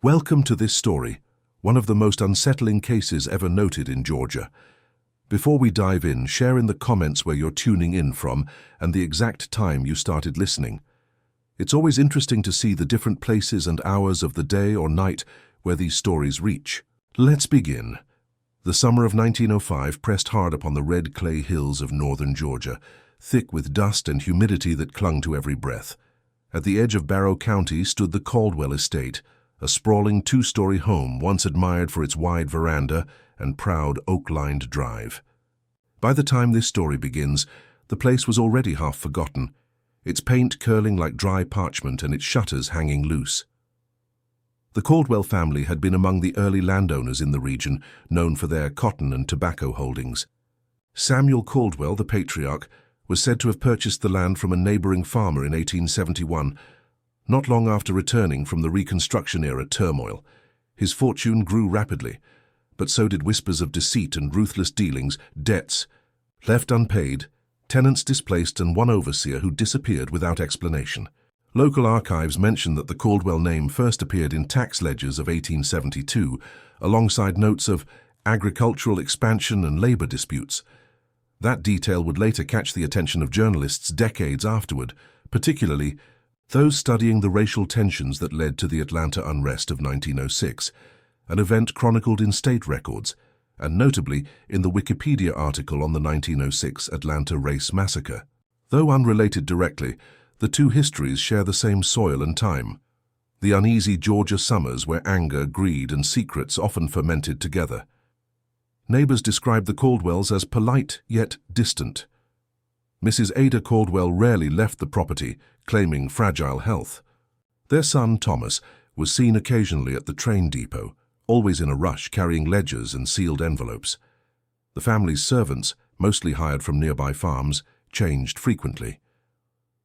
Welcome to this story, one of the most unsettling cases ever noted in Georgia. Before we dive in, share in the comments where you're tuning in from and the exact time you started listening. It's always interesting to see the different places and hours of the day or night where these stories reach. Let's begin. The summer of 1905 pressed hard upon the red clay hills of northern Georgia, thick with dust and humidity that clung to every breath. At the edge of Barrow County stood the Caldwell estate, a sprawling two-story home once admired for its wide veranda and proud oak-lined drive. By the time this story begins, the place was already half forgotten, its paint curling like dry parchment and its shutters hanging loose. The Caldwell family had been among the early landowners in the region, known for their cotton and tobacco holdings. Samuel Caldwell, the patriarch, was said to have purchased the land from a neighboring farmer in 1871, not long after returning from the Reconstruction-era turmoil. His fortune grew rapidly, but so did whispers of deceit and ruthless dealings, debts left unpaid, tenants displaced, and one overseer who disappeared without explanation. Local archives mention that the Caldwell name first appeared in tax ledgers of 1872, alongside notes of agricultural expansion and labor disputes. That detail would later catch the attention of journalists decades afterward, particularly those studying the racial tensions that led to the Atlanta unrest of 1906, an event chronicled in state records, and notably in the Wikipedia article on the 1906 Atlanta race massacre. Though unrelated directly, the two histories share the same soil and time, the uneasy Georgia summers where anger, greed, and secrets often fermented together. Neighbors described the Caldwells as polite yet distant. Mrs. Ada Caldwell rarely left the property, claiming fragile health. Their son, Thomas, was seen occasionally at the train depot, always in a rush, carrying ledgers and sealed envelopes. The family's servants, mostly hired from nearby farms, changed frequently.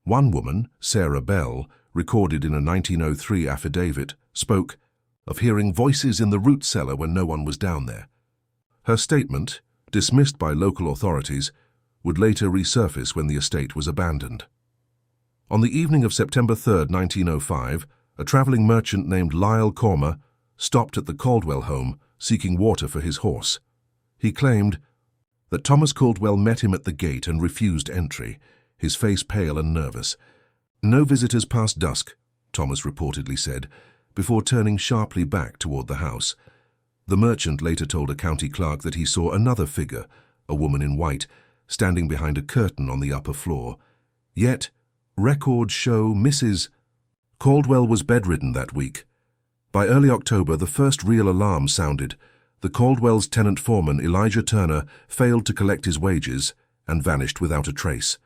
One woman, Sarah Bell, recorded in a 1903 affidavit, spoke of hearing voices in the root cellar when no one was down there. Her statement, dismissed by local authorities, would later resurface when the estate was abandoned. On the evening of September 3, 1905, a traveling merchant named Lyle Cormer stopped at the Caldwell home seeking water for his horse. He claimed that Thomas Caldwell met him at the gate and refused entry, his face pale and nervous. No visitors past dusk, Thomas reportedly said, before turning sharply back toward the house. The merchant later told a county clerk that he saw another figure, a woman in white, standing behind a curtain on the upper floor. Yet, records show Mrs. Caldwell was bedridden that week. By early October, the first real alarm sounded. The Caldwell's tenant foreman, Elijah Turner, failed to collect his wages and vanished without a trace.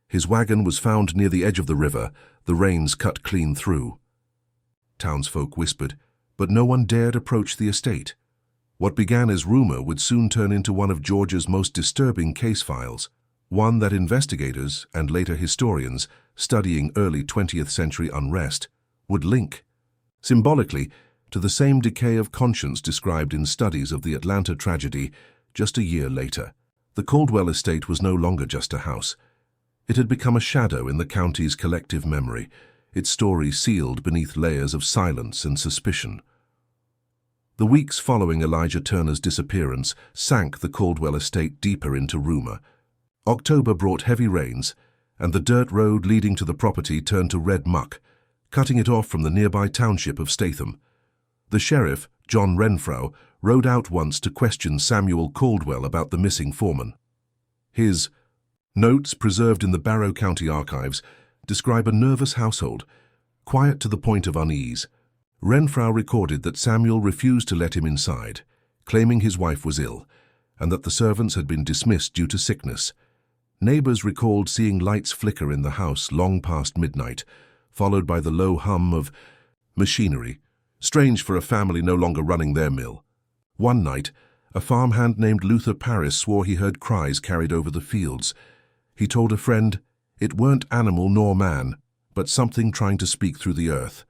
His wagon was found near the edge of the river, the rains cut clean through. Townsfolk whispered, but no one dared approach the estate. What began as rumor would soon turn into one of Georgia's most disturbing case files, one that investigators and later historians studying early 20th century unrest would link, symbolically, to the same decay of conscience described in studies of the Atlanta tragedy just a year later. The Caldwell estate was no longer just a house. It had become a shadow in the county's collective memory, its story sealed beneath layers of silence and suspicion. The weeks following Elijah Turner's disappearance sank the Caldwell estate deeper into rumor. October brought heavy rains, and the dirt road leading to the property turned to red muck, cutting it off from the nearby township of Statham. The sheriff, John Renfrew, rode out once to question Samuel Caldwell about the missing foreman. His notes, preserved in the Barrow County archives, describe a nervous household, quiet to the point of unease. Renfrew recorded that Samuel refused to let him inside, claiming his wife was ill, and that the servants had been dismissed due to sickness. Neighbors recalled seeing lights flicker in the house long past midnight, followed by the low hum of machinery, strange for a family no longer running their mill. One night, a farmhand named Luther Parris swore he heard cries carried over the fields. He told a friend, "It weren't animal nor man, but something trying to speak through the earth."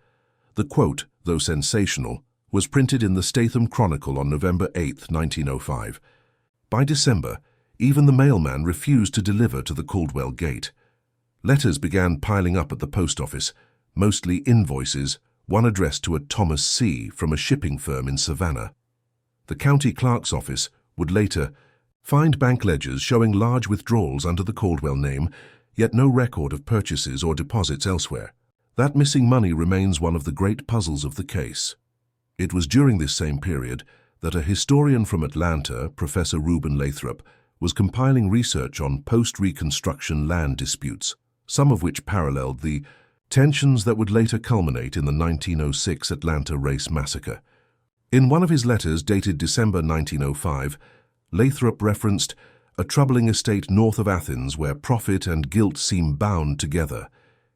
The quote, though sensational, was printed in the Statham Chronicle on November 8, 1905. By December, even the mailman refused to deliver to the Caldwell gate. Letters began piling up at the post office, mostly invoices one addressed to a Thomas C. from a shipping firm in Savannah. The county clerk's office would later find bank ledgers showing large withdrawals under the Caldwell name, yet no record of purchases or deposits elsewhere. That missing money remains one of the great puzzles of the case. It was during this same period that a historian from Atlanta, Professor Reuben Lathrop, was compiling research on post-Reconstruction land disputes, some of which paralleled the tensions that would later culminate in the 1906 Atlanta race massacre. In one of his letters dated December 1905, Lathrop referenced a troubling estate north of Athens where profit and guilt seem bound together.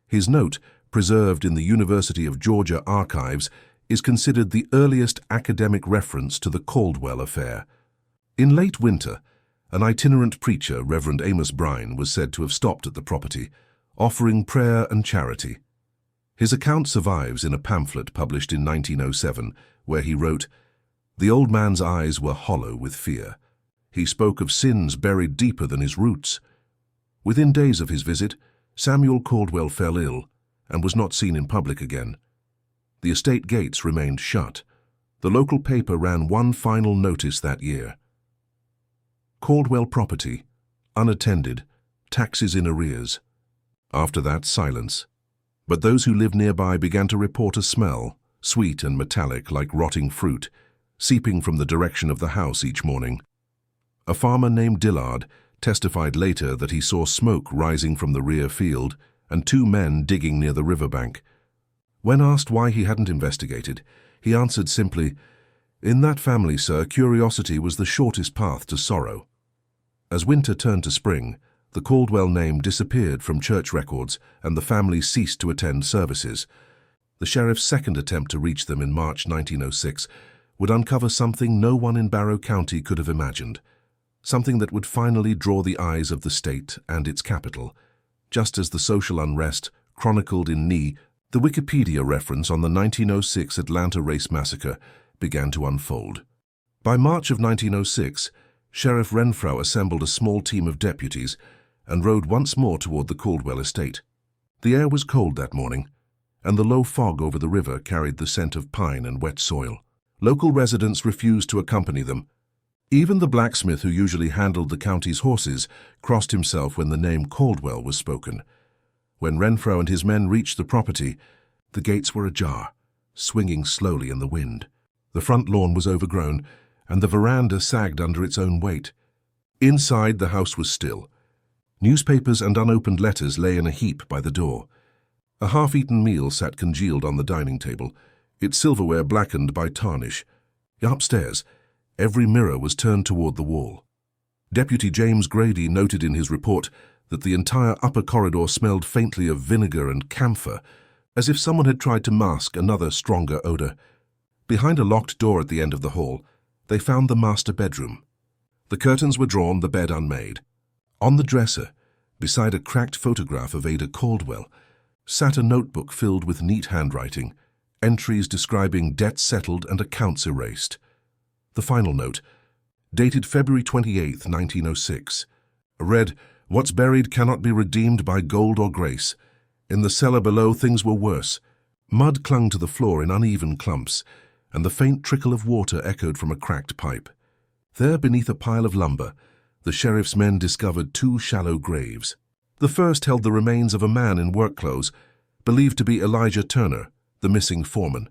His note, preserved in the University of Georgia archives, is considered the earliest academic reference to the Caldwell affair. In late winter, an itinerant preacher, Reverend Amos Brine, was said to have stopped at the property, offering prayer and charity. His account survives in a pamphlet published in 1907, where he wrote, "The old man's eyes were hollow with fear. He spoke of sins buried deeper than his roots." Within days of his visit, Samuel Caldwell fell ill and was not seen in public again. The estate gates remained shut. The local paper ran one final notice that year. Caldwell property, unattended, taxes in arrears. After that, silence. But those who lived nearby began to report a smell, sweet and metallic like rotting fruit, seeping from the direction of the house each morning. A farmer named Dillard testified later that he saw smoke rising from the rear field and two men digging near the riverbank. When asked why he hadn't investigated, he answered simply, "In that family, sir, curiosity was the shortest path to sorrow." As winter turned to spring, the Caldwell name disappeared from church records and the family ceased to attend services. The sheriff's second attempt to reach them in March 1906 would uncover something no one in Barrow County could have imagined, something that would finally draw the eyes of the state and its capital, just as the social unrest chronicled in the Wikipedia reference on the 1906 Atlanta race massacre began to unfold. By March of 1906, Sheriff Renfrow assembled a small team of deputies and rode once more toward the Caldwell estate. The air was cold that morning, and the low fog over the river carried the scent of pine and wet soil. Local residents refused to accompany them. Even the blacksmith who usually handled the county's horses crossed himself when the name Caldwell was spoken. When Renfrow and his men reached the property, the gates were ajar, swinging slowly in the wind. The front lawn was overgrown, and the veranda sagged under its own weight. Inside, the house was still. Newspapers and unopened letters lay in a heap by the door. A half-eaten meal sat congealed on the dining table, its silverware blackened by tarnish. Upstairs, every mirror was turned toward the wall. Deputy James Grady noted in his report that the entire upper corridor smelled faintly of vinegar and camphor, as if someone had tried to mask another stronger odor. Behind a locked door at the end of the hall, they found the master bedroom. The curtains were drawn, the bed unmade. On the dresser, beside a cracked photograph of Ada Caldwell, sat a notebook filled with neat handwriting, entries describing debts settled and accounts erased. The final note, dated February 28, 1906, read, "What's buried cannot be redeemed by gold or grace. In the cellar below things were worse. Mud clung to the floor in uneven clumps, and the faint trickle of water echoed from a cracked pipe. There, beneath a pile of lumber, the sheriff's men discovered two shallow graves. The first held the remains of a man in work clothes, believed to be Elijah Turner, the missing foreman.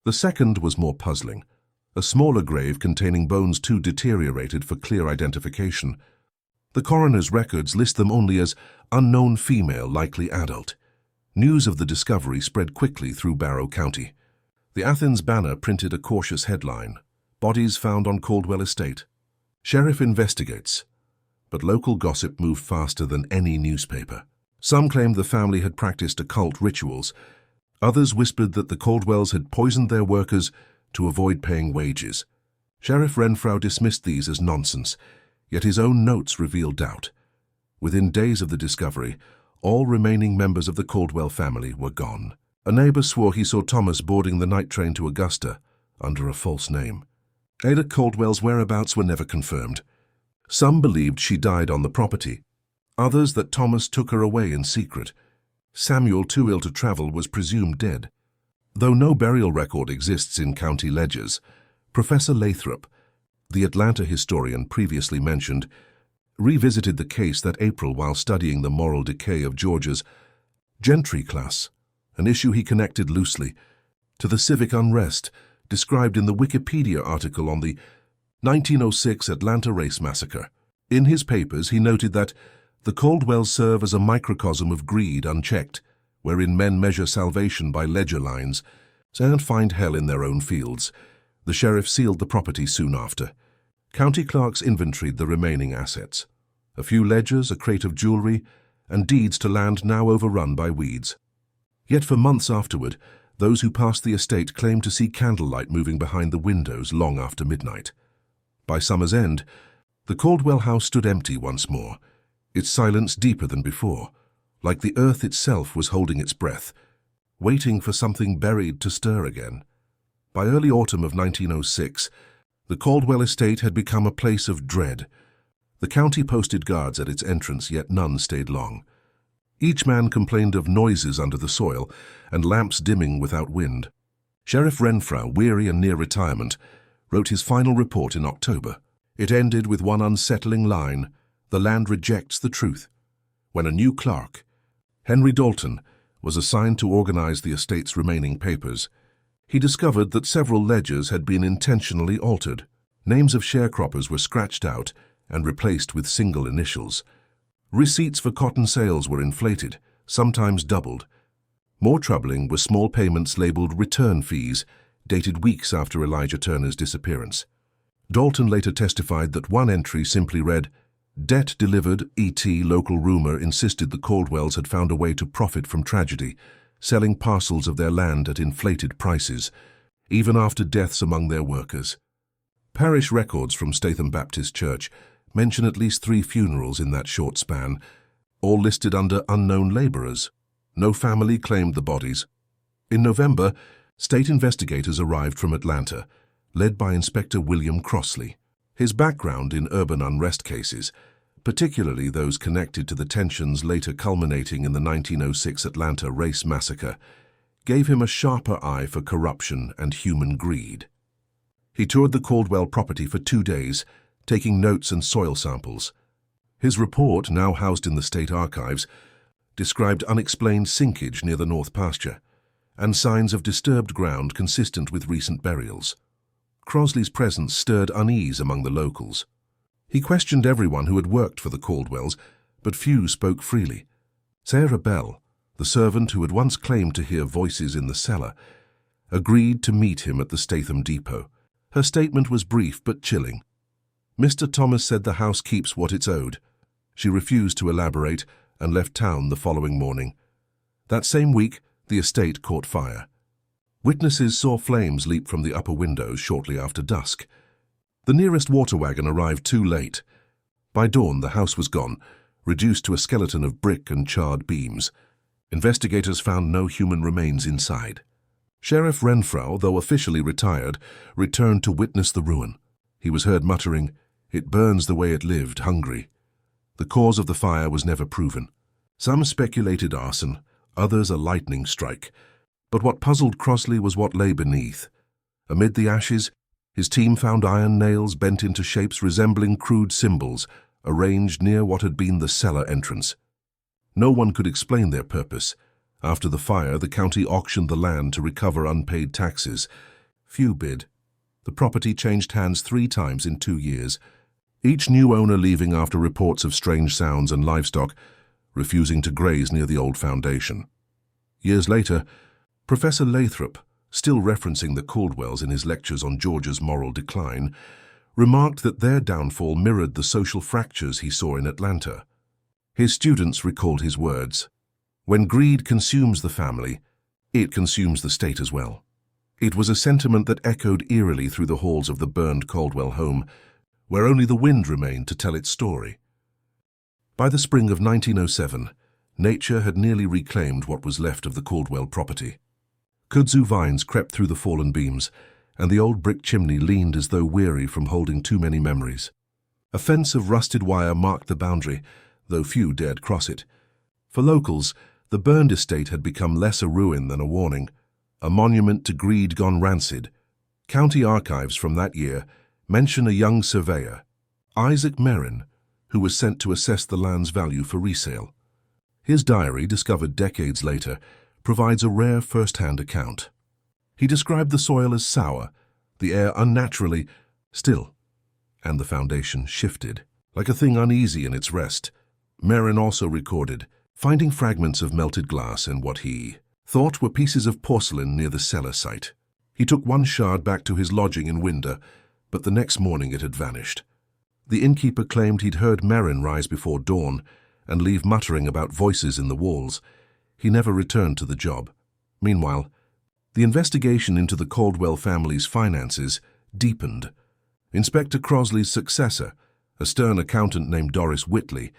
The second was more puzzling, a smaller grave containing bones too deteriorated for clear identification. The coroner's records list them only as unknown female, likely adult. News of the discovery spread quickly through Barrow County. The Athens Banner printed a cautious headline, "Bodies found on Caldwell Estate. Sheriff investigates." But local gossip moved faster than any newspaper. Some claimed the family had practiced occult rituals. Others whispered that the Caldwells had poisoned their workers to avoid paying wages. Sheriff Renfrow dismissed these as nonsense, yet his own notes revealed doubt. Within days of the discovery, all remaining members of the Caldwell family were gone. A neighbor swore he saw Thomas boarding the night train to Augusta under a false name. Ada Caldwell's whereabouts were never confirmed. Some believed she died on the property, others that Thomas took her away in secret. Samuel, too ill to travel, was presumed dead. Though no burial record exists in county ledgers, Professor Lathrop, the Atlanta historian previously mentioned, revisited the case that April while studying the moral decay of Georgia's gentry class, an issue he connected loosely to the civic unrest described in the Wikipedia article on the 1906 Atlanta race massacre. In his papers, he noted that the Caldwells serve as a microcosm of greed unchecked, wherein men measure salvation by ledger lines and find hell in their own fields. The sheriff sealed the property soon after. County clerks inventoried the remaining assets. A few ledgers, a crate of jewelry, and deeds to land now overrun by weeds. Yet for months afterward, those who passed the estate claimed to see candlelight moving behind the windows long after midnight. By summer's end, the Caldwell house stood empty once more, its silence deeper than before, like the earth itself was holding its breath, waiting for something buried to stir again. By early autumn of 1906, the Caldwell estate had become a place of dread. The county posted guards at its entrance, yet none stayed long. Each man complained of noises under the soil and lamps dimming without wind. Sheriff Renfrew, weary and near retirement, wrote his final report in October. It ended with one unsettling line: "The land rejects the truth." When a new clerk, Henry Dalton, was assigned to organize the estate's remaining papers, he discovered that several ledgers had been intentionally altered. Names of sharecroppers were scratched out and replaced with single initials. Receipts for cotton sales were inflated, sometimes doubled. More troubling were small payments labeled return fees, dated weeks after Elijah Turner's disappearance. Dalton later testified that one entry simply read, "Debt delivered, E.T. local rumor insisted the Caldwells had found a way to profit from tragedy, selling parcels of their land at inflated prices, even after deaths among their workers." Parish records from Statham Baptist Church mention at least 3 funerals in that short span, all listed under unknown laborers. No family claimed the bodies. In November, state investigators arrived from Atlanta, led by Inspector William Crossley. His background in urban unrest cases, particularly those connected to the tensions later culminating in the 1906 Atlanta race massacre, gave him a sharper eye for corruption and human greed. He toured the Caldwell property for 2 days, taking notes and soil samples. His report, now housed in the state archives, described unexplained sinkage near the north pasture and signs of disturbed ground consistent with recent burials. Crossley's presence stirred unease among the locals. He questioned everyone who had worked for the Caldwells, but few spoke freely. Sarah Bell, the servant who had once claimed to hear voices in the cellar, agreed to meet him at the Statham depot. Her statement was brief but chilling. "Mr. Thomas said the house keeps what it's owed." She refused to elaborate and left town the following morning. That same week, the estate caught fire. Witnesses saw flames leap from the upper windows shortly after dusk. The nearest water wagon arrived too late. By dawn, the house was gone, reduced to a skeleton of brick and charred beams. Investigators found no human remains inside. Sheriff Renfrew, though officially retired, returned to witness the ruin. He was heard muttering, "It burns the way it lived, hungry." The cause of the fire was never proven. Some speculated arson, others a lightning strike. But what puzzled Crossley was what lay beneath. Amid the ashes, his team found iron nails bent into shapes resembling crude symbols, arranged near what had been the cellar entrance. No one could explain their purpose. After the fire, the county auctioned the land to recover unpaid taxes. Few bid. The property changed hands 3 times in 2 years, each new owner leaving after reports of strange sounds and livestock refusing to graze near the old foundation. Years later, Professor Lathrop, still referencing the Caldwells in his lectures on Georgia's moral decline, remarked that their downfall mirrored the social fractures he saw in Atlanta. His students recalled his words, "When greed consumes the family, it consumes the state as well." It was a sentiment that echoed eerily through the halls of the burned Caldwell home, where only the wind remained to tell its story. By the spring of 1907, nature had nearly reclaimed what was left of the Caldwell property. Kudzu vines crept through the fallen beams, and the old brick chimney leaned as though weary from holding too many memories. A fence of rusted wire marked the boundary, though few dared cross it. For locals, the burned estate had become less a ruin than a warning. a monument to greed gone rancid. County archives from that year mention a young surveyor, Isaac Merrin, who was sent to assess the land's value for resale. His diary, discovered decades later, provides a rare first-hand account. He described the soil as sour, the air unnaturally still, and the foundation shifted, like a thing uneasy in its rest. Merrin also recorded finding fragments of melted glass in what he thought were pieces of porcelain near the cellar site. He took one shard back to his lodging in Winder, but the next morning it had vanished. The innkeeper claimed he'd heard Merrin rise before dawn and leave muttering about voices in the walls. He never returned to the job. Meanwhile, the investigation into the Caldwell family's finances deepened. Inspector Crosley's successor, a stern accountant named Doris Whitley,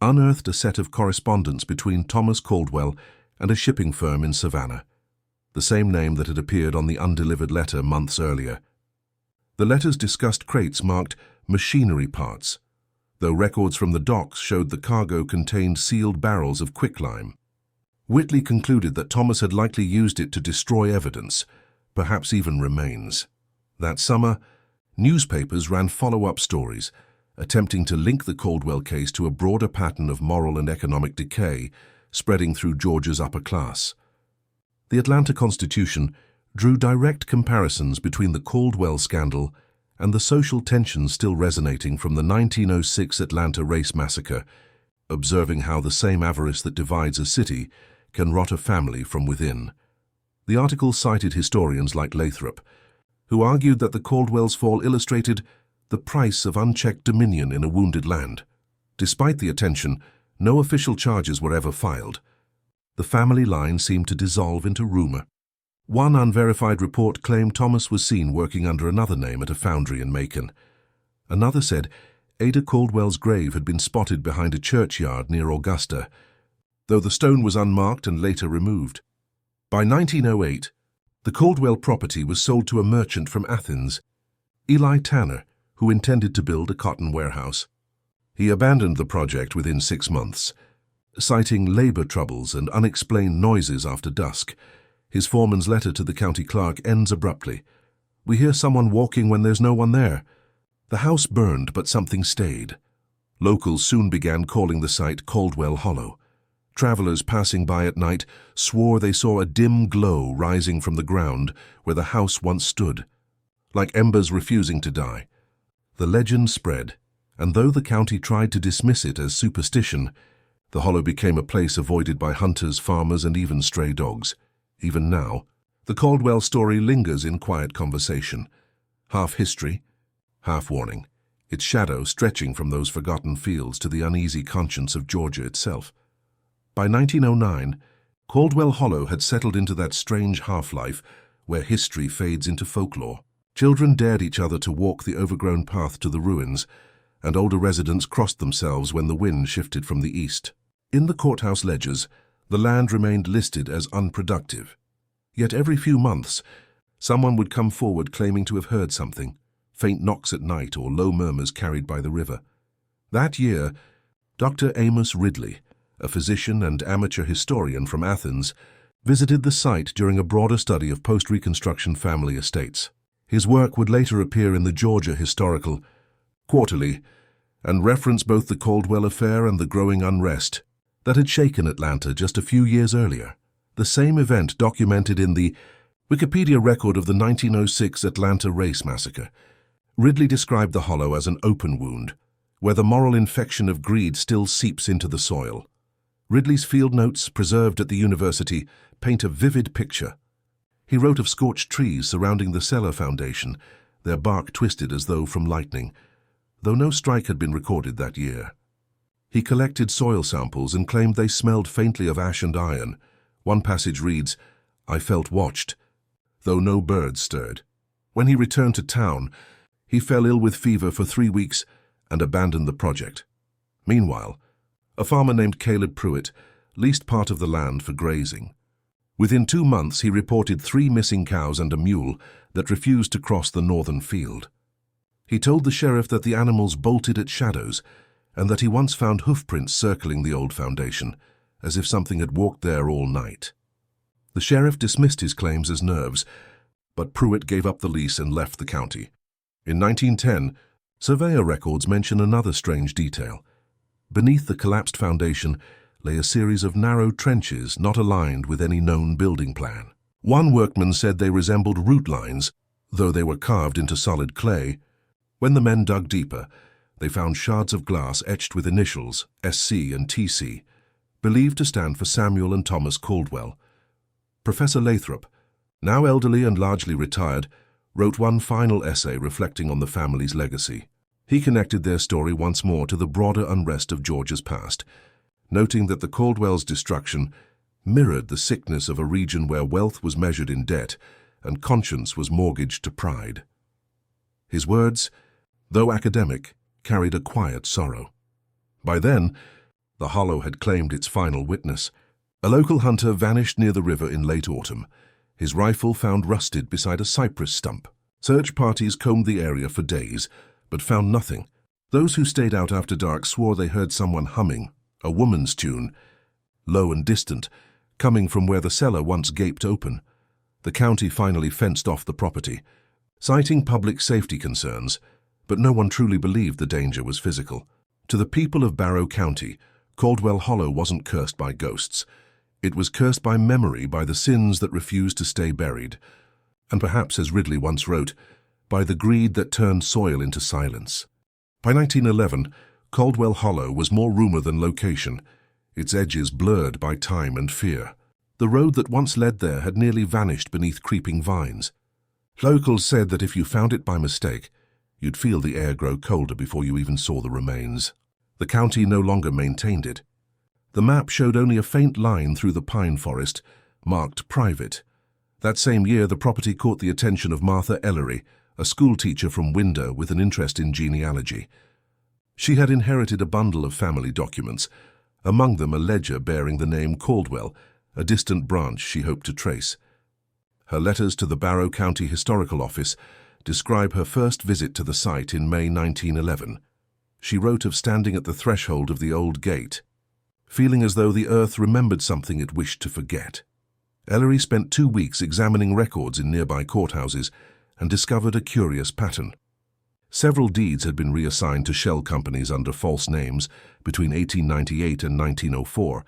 unearthed a set of correspondence between Thomas Caldwell and a shipping firm in Savannah, the same name that had appeared on the undelivered letter months earlier. The letters discussed crates marked machinery parts, though records from the docks showed the cargo contained sealed barrels of quicklime. Whitley concluded that Thomas had likely used it to destroy evidence, perhaps even remains. That summer, newspapers ran follow-up stories, attempting to link the Caldwell case to a broader pattern of moral and economic decay spreading through Georgia's upper class. The Atlanta Constitution drew direct comparisons between the Caldwell scandal and the social tensions still resonating from the 1906 Atlanta race massacre, observing how the same avarice that divides a city can rot a family from within. The article cited historians like Lathrop, who argued that the Caldwell's fall illustrated the price of unchecked dominion in a wounded land. Despite the attention, no official charges were ever filed. The family line seemed to dissolve into rumor. One unverified report claimed Thomas was seen working under another name at a foundry in Macon. Another said Ada Caldwell's grave had been spotted behind a churchyard near Augusta, though the stone was unmarked and later removed. By 1908, the Caldwell property was sold to a merchant from Athens, Eli Tanner, who intended to build a cotton warehouse. He abandoned the project within 6 months, citing labor troubles and unexplained noises after dusk. His foreman's letter to the county clerk ends abruptly. "We hear someone walking when there's no one there." The house burned, but something stayed. Locals soon began calling the site Caldwell Hollow. Travelers passing by at night swore they saw a dim glow rising from the ground where the house once stood, like embers refusing to die. The legend spread, and though the county tried to dismiss it as superstition, the hollow became a place avoided by hunters, farmers, and even stray dogs. Even now, the Caldwell story lingers in quiet conversation, half history, half warning, its shadow stretching from those forgotten fields to the uneasy conscience of Georgia itself. By 1909, Caldwell Hollow had settled into that strange half-life where history fades into folklore. Children dared each other to walk the overgrown path to the ruins, and older residents crossed themselves when the wind shifted from the east. In the courthouse ledgers, the land remained listed as unproductive. Yet every few months, someone would come forward claiming to have heard something, faint knocks at night or low murmurs carried by the river. That year, Dr. Amos Ridley, a physician and amateur historian from Athens, visited the site during a broader study of post-Reconstruction family estates. His work would later appear in the Georgia Historical Quarterly and reference both the Caldwell affair and the growing unrest that had shaken Atlanta just a few years earlier. The same event documented in the Wikipedia record of the 1906 Atlanta race massacre. Ridley described the hollow as an open wound, where the moral infection of greed still seeps into the soil. Ridley's field notes, preserved at the university, paint a vivid picture. He wrote of scorched trees surrounding the cellar foundation, their bark twisted as though from lightning, though no strike had been recorded that year. He collected soil samples and claimed they smelled faintly of ash and iron. One passage reads, "I felt watched, though no birds stirred." When he returned to town, he fell ill with fever for 3 weeks and abandoned the project. Meanwhile, a farmer named Caleb Pruitt leased part of the land for grazing. Within 2 months, he reported 3 missing cows and a mule that refused to cross the northern field. He told the sheriff that the animals bolted at shadows and that he once found hoofprints circling the old foundation, as if something had walked there all night. The sheriff dismissed his claims as nerves, but Pruitt gave up the lease and left the county. In 1910, surveyor records mention another strange detail. Beneath the collapsed foundation lay a series of narrow trenches not aligned with any known building plan. One workman said they resembled root lines, though they were carved into solid clay. When the men dug deeper, they found shards of glass etched with initials, SC and TC, believed to stand for Samuel and Thomas Caldwell. Professor Lathrop, now elderly and largely retired, wrote one final essay reflecting on the family's legacy. He connected their story once more to the broader unrest of Georgia's past, noting that the Caldwells' destruction mirrored the sickness of a region where wealth was measured in debt and conscience was mortgaged to pride. His words, though academic, carried a quiet sorrow. By then, the hollow had claimed its final witness. A local hunter vanished near the river in late autumn, his rifle found rusted beside a cypress stump. Search parties combed the area for days, but found nothing. Those who stayed out after dark swore they heard someone humming, a woman's tune, low and distant, coming from where the cellar once gaped open. The county finally fenced off the property, citing public safety concerns, but no one truly believed the danger was physical. To the people of Barrow County, Caldwell Hollow wasn't cursed by ghosts. It was cursed by memory, by the sins that refused to stay buried, and perhaps, as Ridley once wrote, by the greed that turned soil into silence. By 1911, Caldwell Hollow was more rumor than location, its edges blurred by time and fear. The road that once led there had nearly vanished beneath creeping vines. Locals said that if you found it by mistake, you'd feel the air grow colder before you even saw the remains. The county no longer maintained it. The map showed only a faint line through the pine forest, marked private. That same year, the property caught the attention of Martha Ellery, a schoolteacher from Windsor with an interest in genealogy. She had inherited a bundle of family documents, among them a ledger bearing the name Caldwell, a distant branch she hoped to trace. Her letters to the Barrow County Historical Office describe her first visit to the site in May 1911. She wrote of standing at the threshold of the old gate, feeling as though the earth remembered something it wished to forget. Ellery spent 2 weeks examining records in nearby courthouses and discovered a curious pattern. Several deeds had been reassigned to shell companies under false names between 1898 and 1904,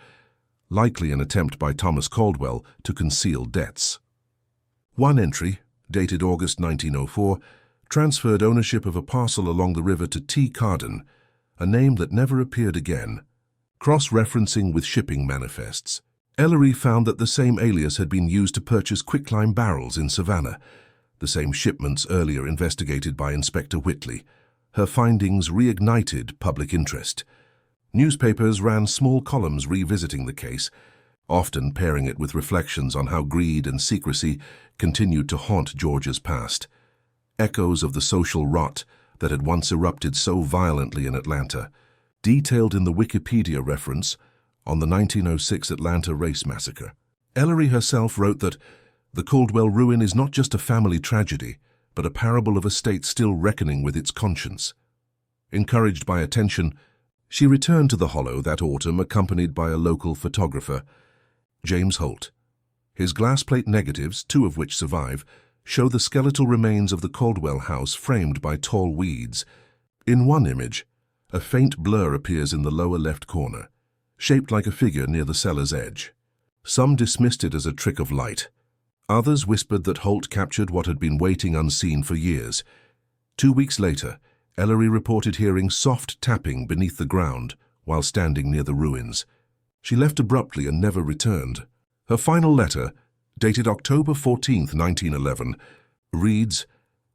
likely an attempt by Thomas Caldwell to conceal debts. One entry, dated August 1904, transferred ownership of a parcel along the river to T. Carden, a name that never appeared again. Cross-referencing with shipping manifests, Ellery found that the same alias had been used to purchase quicklime barrels in Savannah, the same shipments earlier investigated by Inspector Whitley. Her findings reignited public interest. Newspapers ran small columns revisiting the case, often pairing it with reflections on how greed and secrecy continued to haunt Georgia's past. Echoes of the social rot that had once erupted so violently in Atlanta, detailed in the Wikipedia reference on the 1906 Atlanta race massacre. Ellery herself wrote that the Caldwell ruin is not just a family tragedy, but a parable of a state still reckoning with its conscience. Encouraged by attention, she returned to the hollow that autumn accompanied by a local photographer, James Holt. His glass plate negatives, 2 of which survive, show the skeletal remains of the Caldwell house framed by tall weeds. In one image, a faint blur appears in the lower left corner, shaped like a figure near the cellar's edge. Some dismissed it as a trick of light. Others whispered that Holt captured what had been waiting unseen for years. 2 weeks later, Ellery reported hearing soft tapping beneath the ground while standing near the ruins. She left abruptly and never returned. Her final letter, dated October 14, 1911, reads,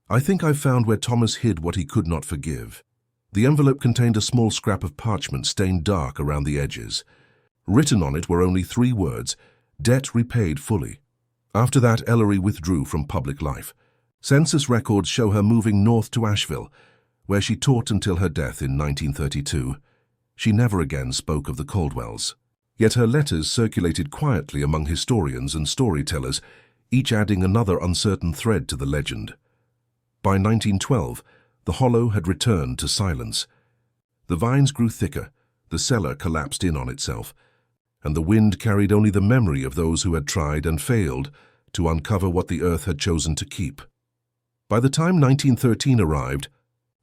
"I think I've found where Thomas hid what he could not forgive." The envelope contained a small scrap of parchment stained dark around the edges. Written on it were only 3 words, "Debt repaid fully." After that, Ellery withdrew from public life. Census records show her moving north to Asheville, where she taught until her death in 1932. She never again spoke of the Caldwells. Yet her letters circulated quietly among historians and storytellers, each adding another uncertain thread to the legend. By 1912, the hollow had returned to silence. The vines grew thicker, the cellar collapsed in on itself, and the wind carried only the memory of those who had tried and failed to uncover what the earth had chosen to keep. By the time 1913 arrived,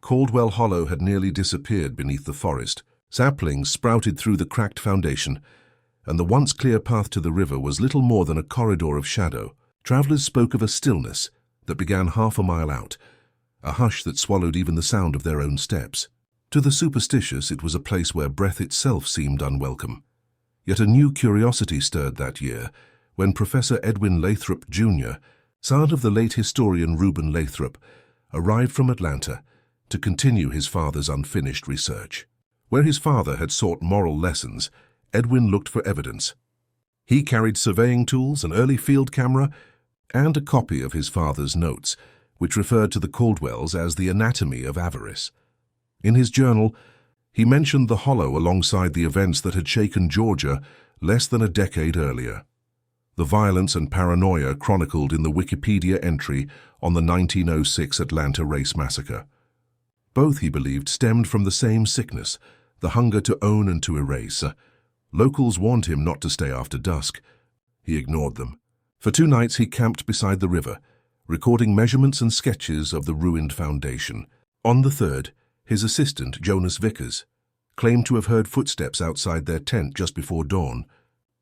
Caldwell Hollow had nearly disappeared beneath the forest. Saplings sprouted through the cracked foundation, and the once clear path to the river was little more than a corridor of shadow. Travelers spoke of a stillness that began half a mile out, a hush that swallowed even the sound of their own steps. To the superstitious, it was a place where breath itself seemed unwelcome. Yet a new curiosity stirred that year, when Professor Edwin Lathrop, Jr., son of the late historian Reuben Lathrop, arrived from Atlanta to continue his father's unfinished research. Where his father had sought moral lessons, Edwin looked for evidence. He carried surveying tools, an early field camera, and a copy of his father's notes, which referred to the Caldwells as the anatomy of avarice. In his journal, he mentioned the hollow alongside the events that had shaken Georgia less than a decade earlier. The violence and paranoia chronicled in the Wikipedia entry on the 1906 Atlanta race massacre. Both, he believed, stemmed from the same sickness, the hunger to own and to erase. Locals warned him not to stay after dusk. He ignored them. For 2 nights he camped beside the river, recording measurements and sketches of the ruined foundation. On the 3rd, his assistant, Jonas Vickers, claimed to have heard footsteps outside their tent just before dawn.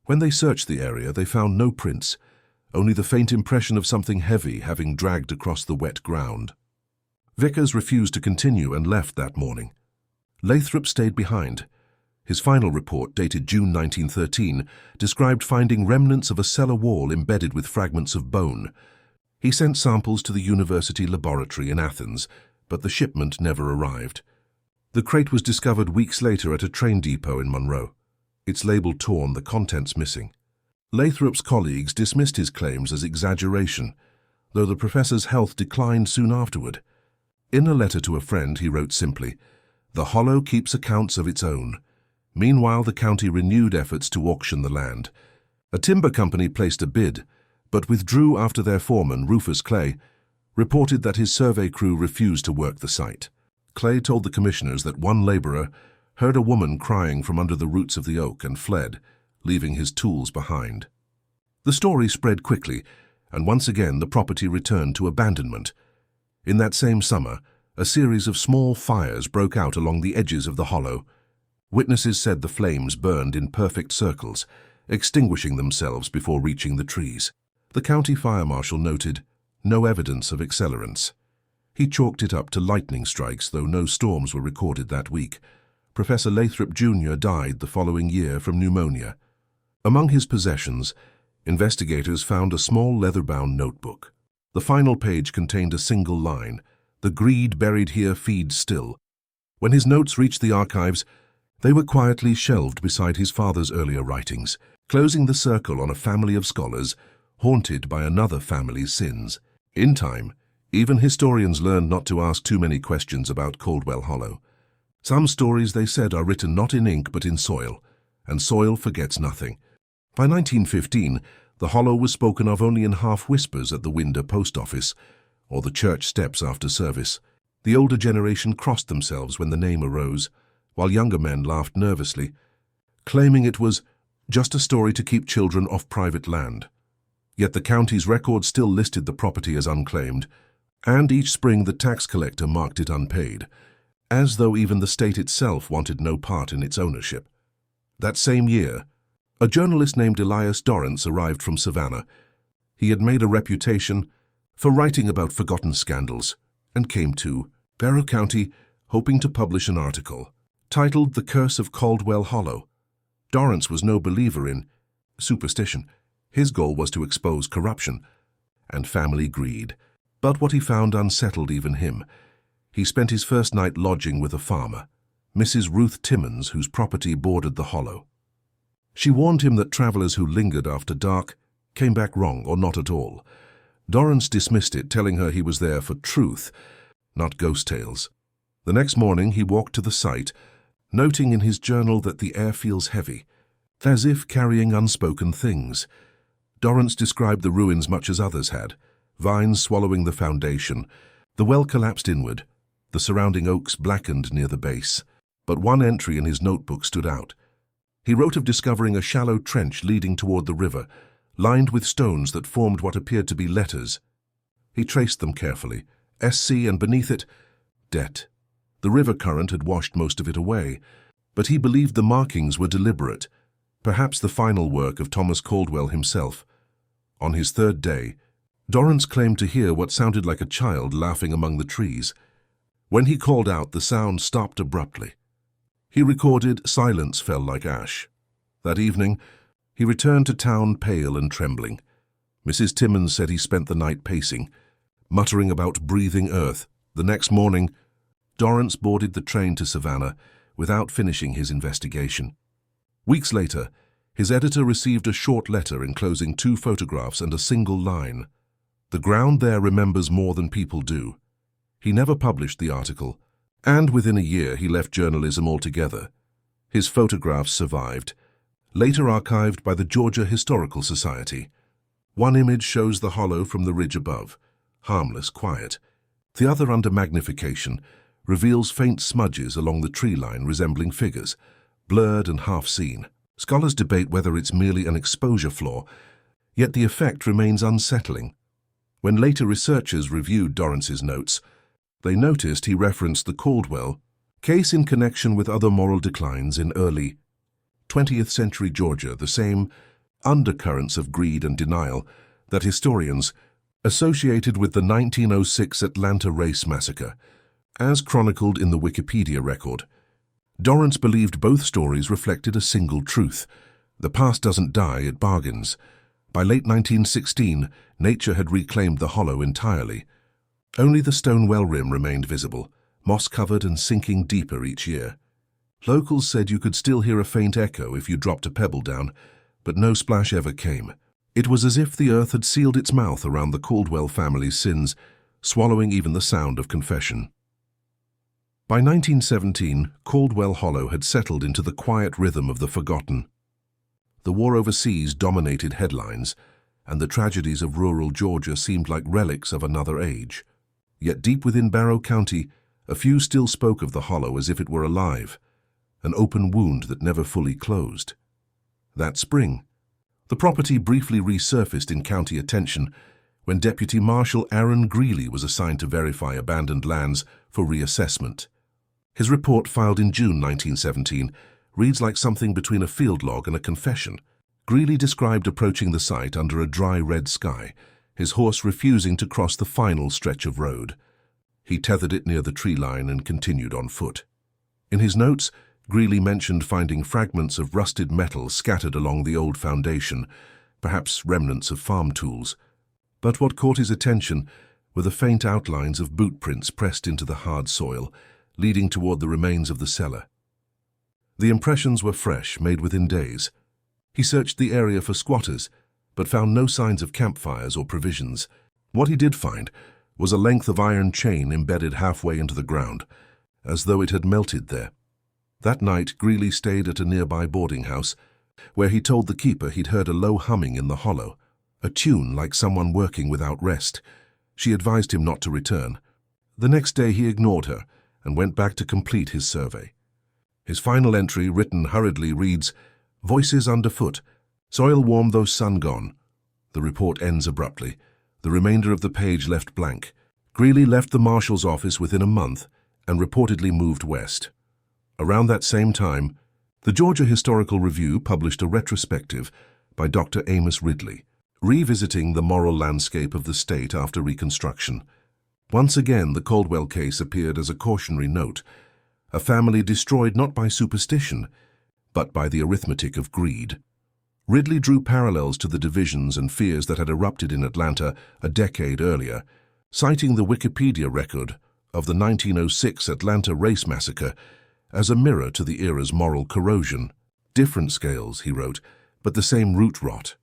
When they searched the area, they found no prints, only the faint impression of something heavy having dragged across the wet ground. Vickers refused to continue and left that morning. Lathrop stayed behind. His final report, dated June 1913, described finding remnants of a cellar wall embedded with fragments of bone. He sent samples to the university laboratory in Athens, but the shipment never arrived. The crate was discovered weeks later at a train depot in Monroe. Its label torn, the contents missing. Lathrop's colleagues dismissed his claims as exaggeration, though the professor's health declined soon afterward. In a letter to a friend, he wrote simply, "The hollow keeps accounts of its own." Meanwhile, the county renewed efforts to auction the land. A timber company placed a bid, but withdrew after their foreman, Rufus Clay, reported that his survey crew refused to work the site. Clay told the commissioners that one laborer heard a woman crying from under the roots of the oak and fled, leaving his tools behind. The story spread quickly, and once again the property returned to abandonment. In that same summer, a series of small fires broke out along the edges of the hollow. Witnesses said the flames burned in perfect circles, extinguishing themselves before reaching the trees. The county fire marshal noted no evidence of accelerants. He chalked it up to lightning strikes, though no storms were recorded that week. Professor Lathrop, Jr. died the following year from pneumonia. Among his possessions, investigators found a small leather-bound notebook. The final page contained a single line, "The greed buried here feeds still." When his notes reached the archives, they were quietly shelved beside his father's earlier writings, closing the circle on a family of scholars haunted by another family's sins. In time, even historians learned not to ask too many questions about Caldwell Hollow. Some stories, they said, are written not in ink but in soil, and soil forgets nothing. By 1915, the hollow was spoken of only in half-whispers at the Winder post office or the church steps after service. The older generation crossed themselves when the name arose, while younger men laughed nervously, claiming it was just a story to keep children off private land. Yet the county's records still listed the property as unclaimed, and each spring the tax collector marked it unpaid, as though even the state itself wanted no part in its ownership. That same year, a journalist named Elias Dorrance arrived from Savannah. He had made a reputation for writing about forgotten scandals and came to Barrow County hoping to publish an article titled "The Curse of Caldwell Hollow." Dorrance was no believer in superstition. His goal was to expose corruption and family greed. But what he found unsettled even him. He spent his first night lodging with a farmer, Mrs. Ruth Timmons, whose property bordered the hollow. She warned him that travelers who lingered after dark came back wrong or not at all. Dorrance dismissed it, telling her he was there for truth, not ghost tales. The next morning he walked to the site, noting in his journal that the air feels heavy, as if carrying unspoken things. Dorrance described the ruins much as others had, vines swallowing the foundation, the well collapsed inward, the surrounding oaks blackened near the base. But one entry in his notebook stood out. He wrote of discovering a shallow trench leading toward the river, lined with stones that formed what appeared to be letters. He traced them carefully, SC, and beneath it, debt. The river current had washed most of it away, but he believed the markings were deliberate, perhaps the final work of Thomas Caldwell himself. On his third day, Dorrance claimed to hear what sounded like a child laughing among the trees. When he called out, the sound stopped abruptly. He recorded, silence fell like ash. That evening, he returned to town pale and trembling. Mrs. Timmons said he spent the night pacing, muttering about breathing earth. The next morning, Dorrance boarded the train to Savannah without finishing his investigation. Weeks later, his editor received a short letter enclosing 2 photographs and a single line. The ground there remembers more than people do. He never published the article, and within a year he left journalism altogether. His photographs survived, later archived by the Georgia Historical Society. One image shows the hollow from the ridge above, harmless, quiet. The other, under magnification, reveals faint smudges along the tree line resembling figures, blurred and half-seen. Scholars debate whether it's merely an exposure flaw, yet the effect remains unsettling. When later researchers reviewed Dorrance's notes, they noticed he referenced the Caldwell case in connection with other moral declines in early 20th century Georgia, the same undercurrents of greed and denial that historians associated with the 1906 Atlanta race massacre, as chronicled in the Wikipedia record. Dorrance believed both stories reflected a single truth: the past doesn't die, it bargains. By late 1916, nature had reclaimed the hollow entirely. Only the stone well rim remained visible, moss-covered and sinking deeper each year. Locals said you could still hear a faint echo if you dropped a pebble down, but no splash ever came. It was as if the earth had sealed its mouth around the Caldwell family's sins, swallowing even the sound of confession. By 1917, Caldwell Hollow had settled into the quiet rhythm of the forgotten. The war overseas dominated headlines, and the tragedies of rural Georgia seemed like relics of another age. Yet deep within Barrow County, a few still spoke of the hollow as if it were alive, an open wound that never fully closed. That spring, the property briefly resurfaced in county attention when Deputy Marshal Aaron Greeley was assigned to verify abandoned lands for reassessment. His report, filed in June 1917, reads like something between a field log and a confession. Greeley described approaching the site under a dry red sky, his horse refusing to cross the final stretch of road. He tethered it near the tree line and continued on foot. In his notes, Greeley mentioned finding fragments of rusted metal scattered along the old foundation, perhaps remnants of farm tools. But what caught his attention were the faint outlines of boot prints pressed into the hard soil, leading toward the remains of the cellar. The impressions were fresh, made within days. He searched the area for squatters, but found no signs of campfires or provisions. What he did find was a length of iron chain embedded halfway into the ground, as though it had melted there. That night, Greeley stayed at a nearby boarding house, where he told the keeper he'd heard a low humming in the hollow, a tune like someone working without rest. She advised him not to return. The next day he ignored her and went back to complete his survey. His final entry, written hurriedly, reads, "Voices underfoot. Soil warm though sun gone." The report ends abruptly, the remainder of the page left blank. Greeley left the marshal's office within a month and reportedly moved west. Around that same time, the Georgia Historical Review published a retrospective by Dr. Amos Ridley, revisiting the moral landscape of the state after Reconstruction. Once again, the Caldwell case appeared as a cautionary note, a family destroyed not by superstition, but by the arithmetic of greed. Ridley drew parallels to the divisions and fears that had erupted in Atlanta a decade earlier, citing the Wikipedia record of the 1906 Atlanta race massacre as a mirror to the era's moral corrosion. Different scales, he wrote, but the same root rot.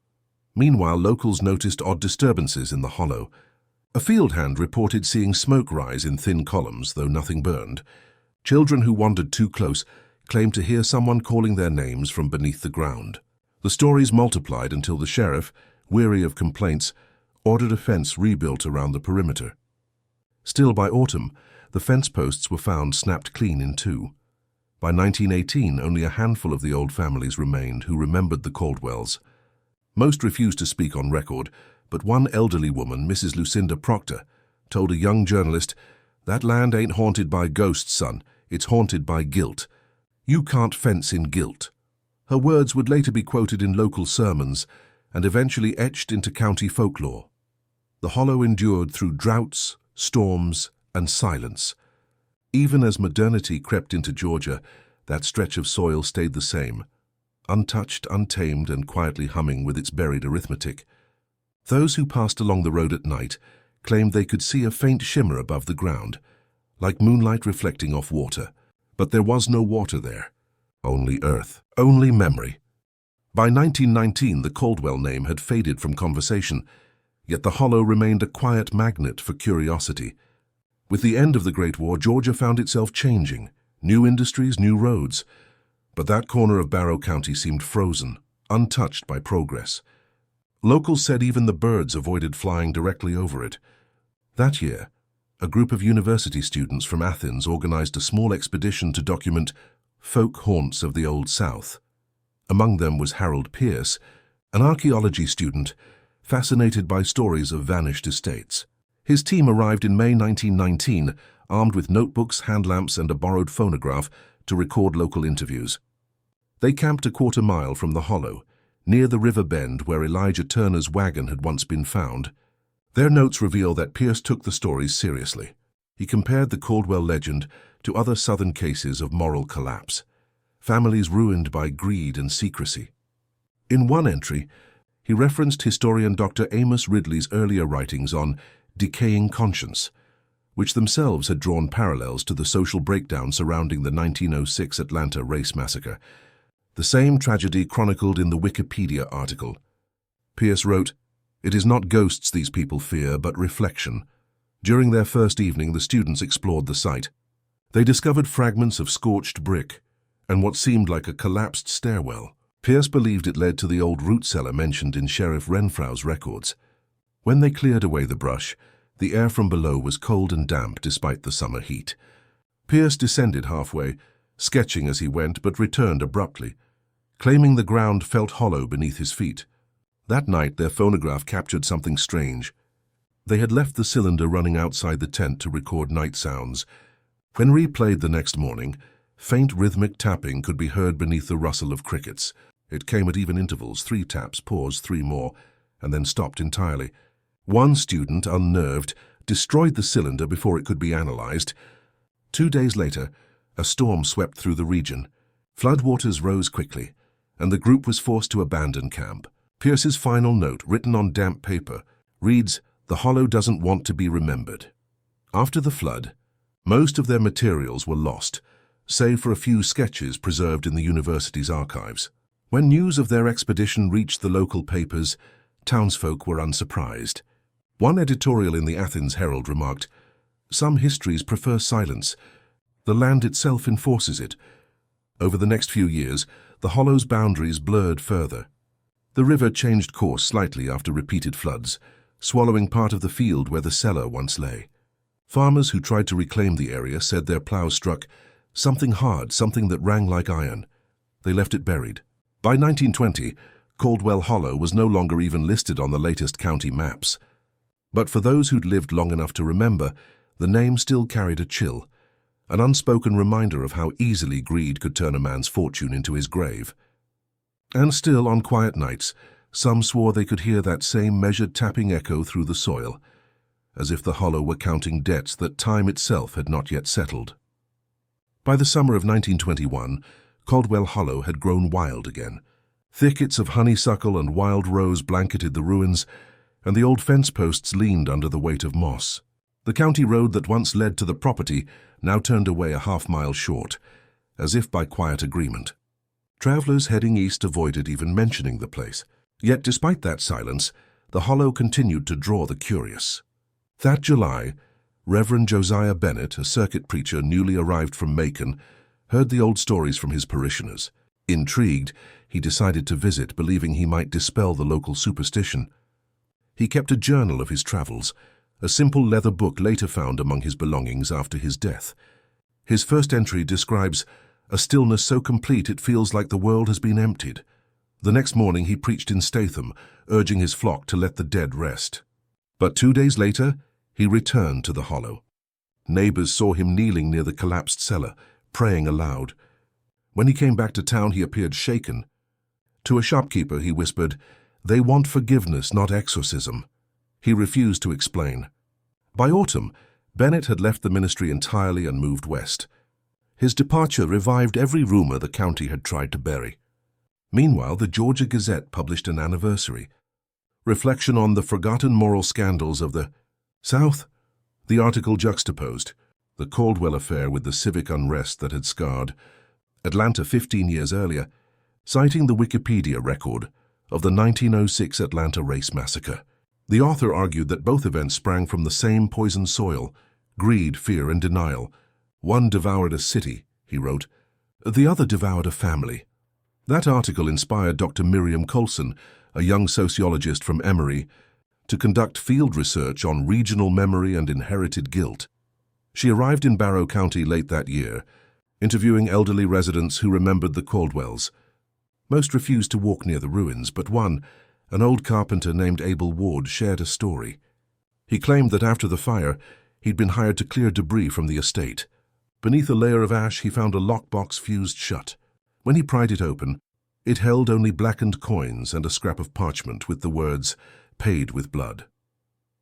Meanwhile, locals noticed odd disturbances in the hollow. A field hand reported seeing smoke rise in thin columns, though nothing burned. Children who wandered too close claimed to hear someone calling their names from beneath the ground. The stories multiplied until the sheriff, weary of complaints, ordered a fence rebuilt around the perimeter. Still, by autumn, the fence posts were found snapped clean in two. By 1918, only a handful of the old families remained who remembered the Caldwells. Most refused to speak on record, but one elderly woman, Mrs. Lucinda Proctor, told a young journalist, "That land ain't haunted by ghosts, son. It's haunted by guilt. You can't fence in guilt." Her words would later be quoted in local sermons and eventually etched into county folklore. The hollow endured through droughts, storms, and silence. Even as modernity crept into Georgia, that stretch of soil stayed the same, untouched, untamed, and quietly humming with its buried arithmetic. Those who passed along the road at night claimed they could see a faint shimmer above the ground, like moonlight reflecting off water. But there was no water there. Only earth. Only memory. By 1919, the Caldwell name had faded from conversation, yet the hollow remained a quiet magnet for curiosity. With the end of the Great War, Georgia found itself changing. New industries, new roads. But that corner of Barrow County seemed frozen, untouched by progress. Locals said even the birds avoided flying directly over it. That year, a group of university students from Athens organized a small expedition to document folk haunts of the Old South. Among them was Harold Pierce, an archaeology student fascinated by stories of vanished estates. His team arrived in May 1919, armed with notebooks, hand lamps, and a borrowed phonograph to record local interviews. They camped a quarter-mile from the hollow, near the river bend where Elijah Turner's wagon had once been found. Their notes reveal that Pierce took the stories seriously. He compared the Caldwell legend to other Southern cases of moral collapse, families ruined by greed and secrecy. In one entry, he referenced historian Dr. Amos Ridley's earlier writings on decaying conscience, which themselves had drawn parallels to the social breakdown surrounding the 1906 Atlanta race massacre. The same tragedy chronicled in the Wikipedia article. Pierce wrote, "It is not ghosts these people fear, but reflection." During their first evening, the students explored the site. They discovered fragments of scorched brick and what seemed like a collapsed stairwell. Pierce believed it led to the old root cellar mentioned in Sheriff Renfrow's records. When they cleared away the brush, the air from below was cold and damp despite the summer heat. Pierce descended halfway, sketching as he went, but returned abruptly, claiming the ground felt hollow beneath his feet. That night, their phonograph captured something strange. They had left the cylinder running outside the tent to record night sounds. When replayed the next morning, faint rhythmic tapping could be heard beneath the rustle of crickets. It came at even intervals, 3 taps, paused, 3 more, and then stopped entirely. One student, unnerved, destroyed the cylinder before it could be analyzed. 2 days later, a storm swept through the region. Floodwaters rose quickly, and the group was forced to abandon camp. Pierce's final note, written on damp paper, reads, "The hollow doesn't want to be remembered." After the flood, most of their materials were lost, save for a few sketches preserved in the university's archives. When news of their expedition reached the local papers, townsfolk were unsurprised. One editorial in the Athens Herald remarked, "Some histories prefer silence. The land itself enforces it." Over the next few years, the hollow's boundaries blurred further. The river changed course slightly after repeated floods, swallowing part of the field where the cellar once lay. Farmers who tried to reclaim the area said their plows struck something hard, something that rang like iron. They left it buried. By 1920, Caldwell Hollow was no longer even listed on the latest county maps. But for those who'd lived long enough to remember, the name still carried a chill, an unspoken reminder of how easily greed could turn a man's fortune into his grave. And still, on quiet nights, some swore they could hear that same measured tapping echo through the soil, as if the hollow were counting debts that time itself had not yet settled. By the summer of 1921, Caldwell Hollow had grown wild again. Thickets of honeysuckle and wild rose blanketed the ruins, and the old fence posts leaned under the weight of moss. The county road that once led to the property now turned away a half-mile short, as if by quiet agreement. Travelers heading east avoided even mentioning the place. Yet despite that silence, the hollow continued to draw the curious. That July, Reverend Josiah Bennett, a circuit preacher newly arrived from Macon, heard the old stories from his parishioners. Intrigued, he decided to visit, believing he might dispel the local superstition. He kept a journal of his travels, a simple leather book later found among his belongings after his death. His first entry describes a stillness so complete it feels like the world has been emptied. The next morning he preached in Statham, urging his flock to let the dead rest. But 2 days later, he returned to the hollow. Neighbors saw him kneeling near the collapsed cellar, praying aloud. When he came back to town, he appeared shaken. To a shopkeeper, he whispered, "They want forgiveness, not exorcism." He refused to explain. By autumn, Bennett had left the ministry entirely and moved west. His departure revived every rumor the county had tried to bury. Meanwhile, the Georgia Gazette published an anniversary. Reflection on the forgotten moral scandals of the South. The article juxtaposed the Caldwell affair with the civic unrest that had scarred Atlanta 15 years earlier, citing the Wikipedia record of the 1906 Atlanta race massacre. The author argued that both events sprang from the same poisoned soil: greed, fear, and denial. One devoured a city, he wrote. The other devoured a family. That article inspired Dr. Miriam Colson, a young sociologist from Emory, to conduct field research on regional memory and inherited guilt. She arrived in Barrow County late that year, interviewing elderly residents who remembered the Caldwells. Most refused to walk near the ruins, but one, an old carpenter named Abel Ward, shared a story. He claimed that after the fire, he'd been hired to clear debris from the estate. Beneath a layer of ash, he found a lockbox fused shut. When he pried it open, it held only blackened coins and a scrap of parchment with the words, "Paid with blood."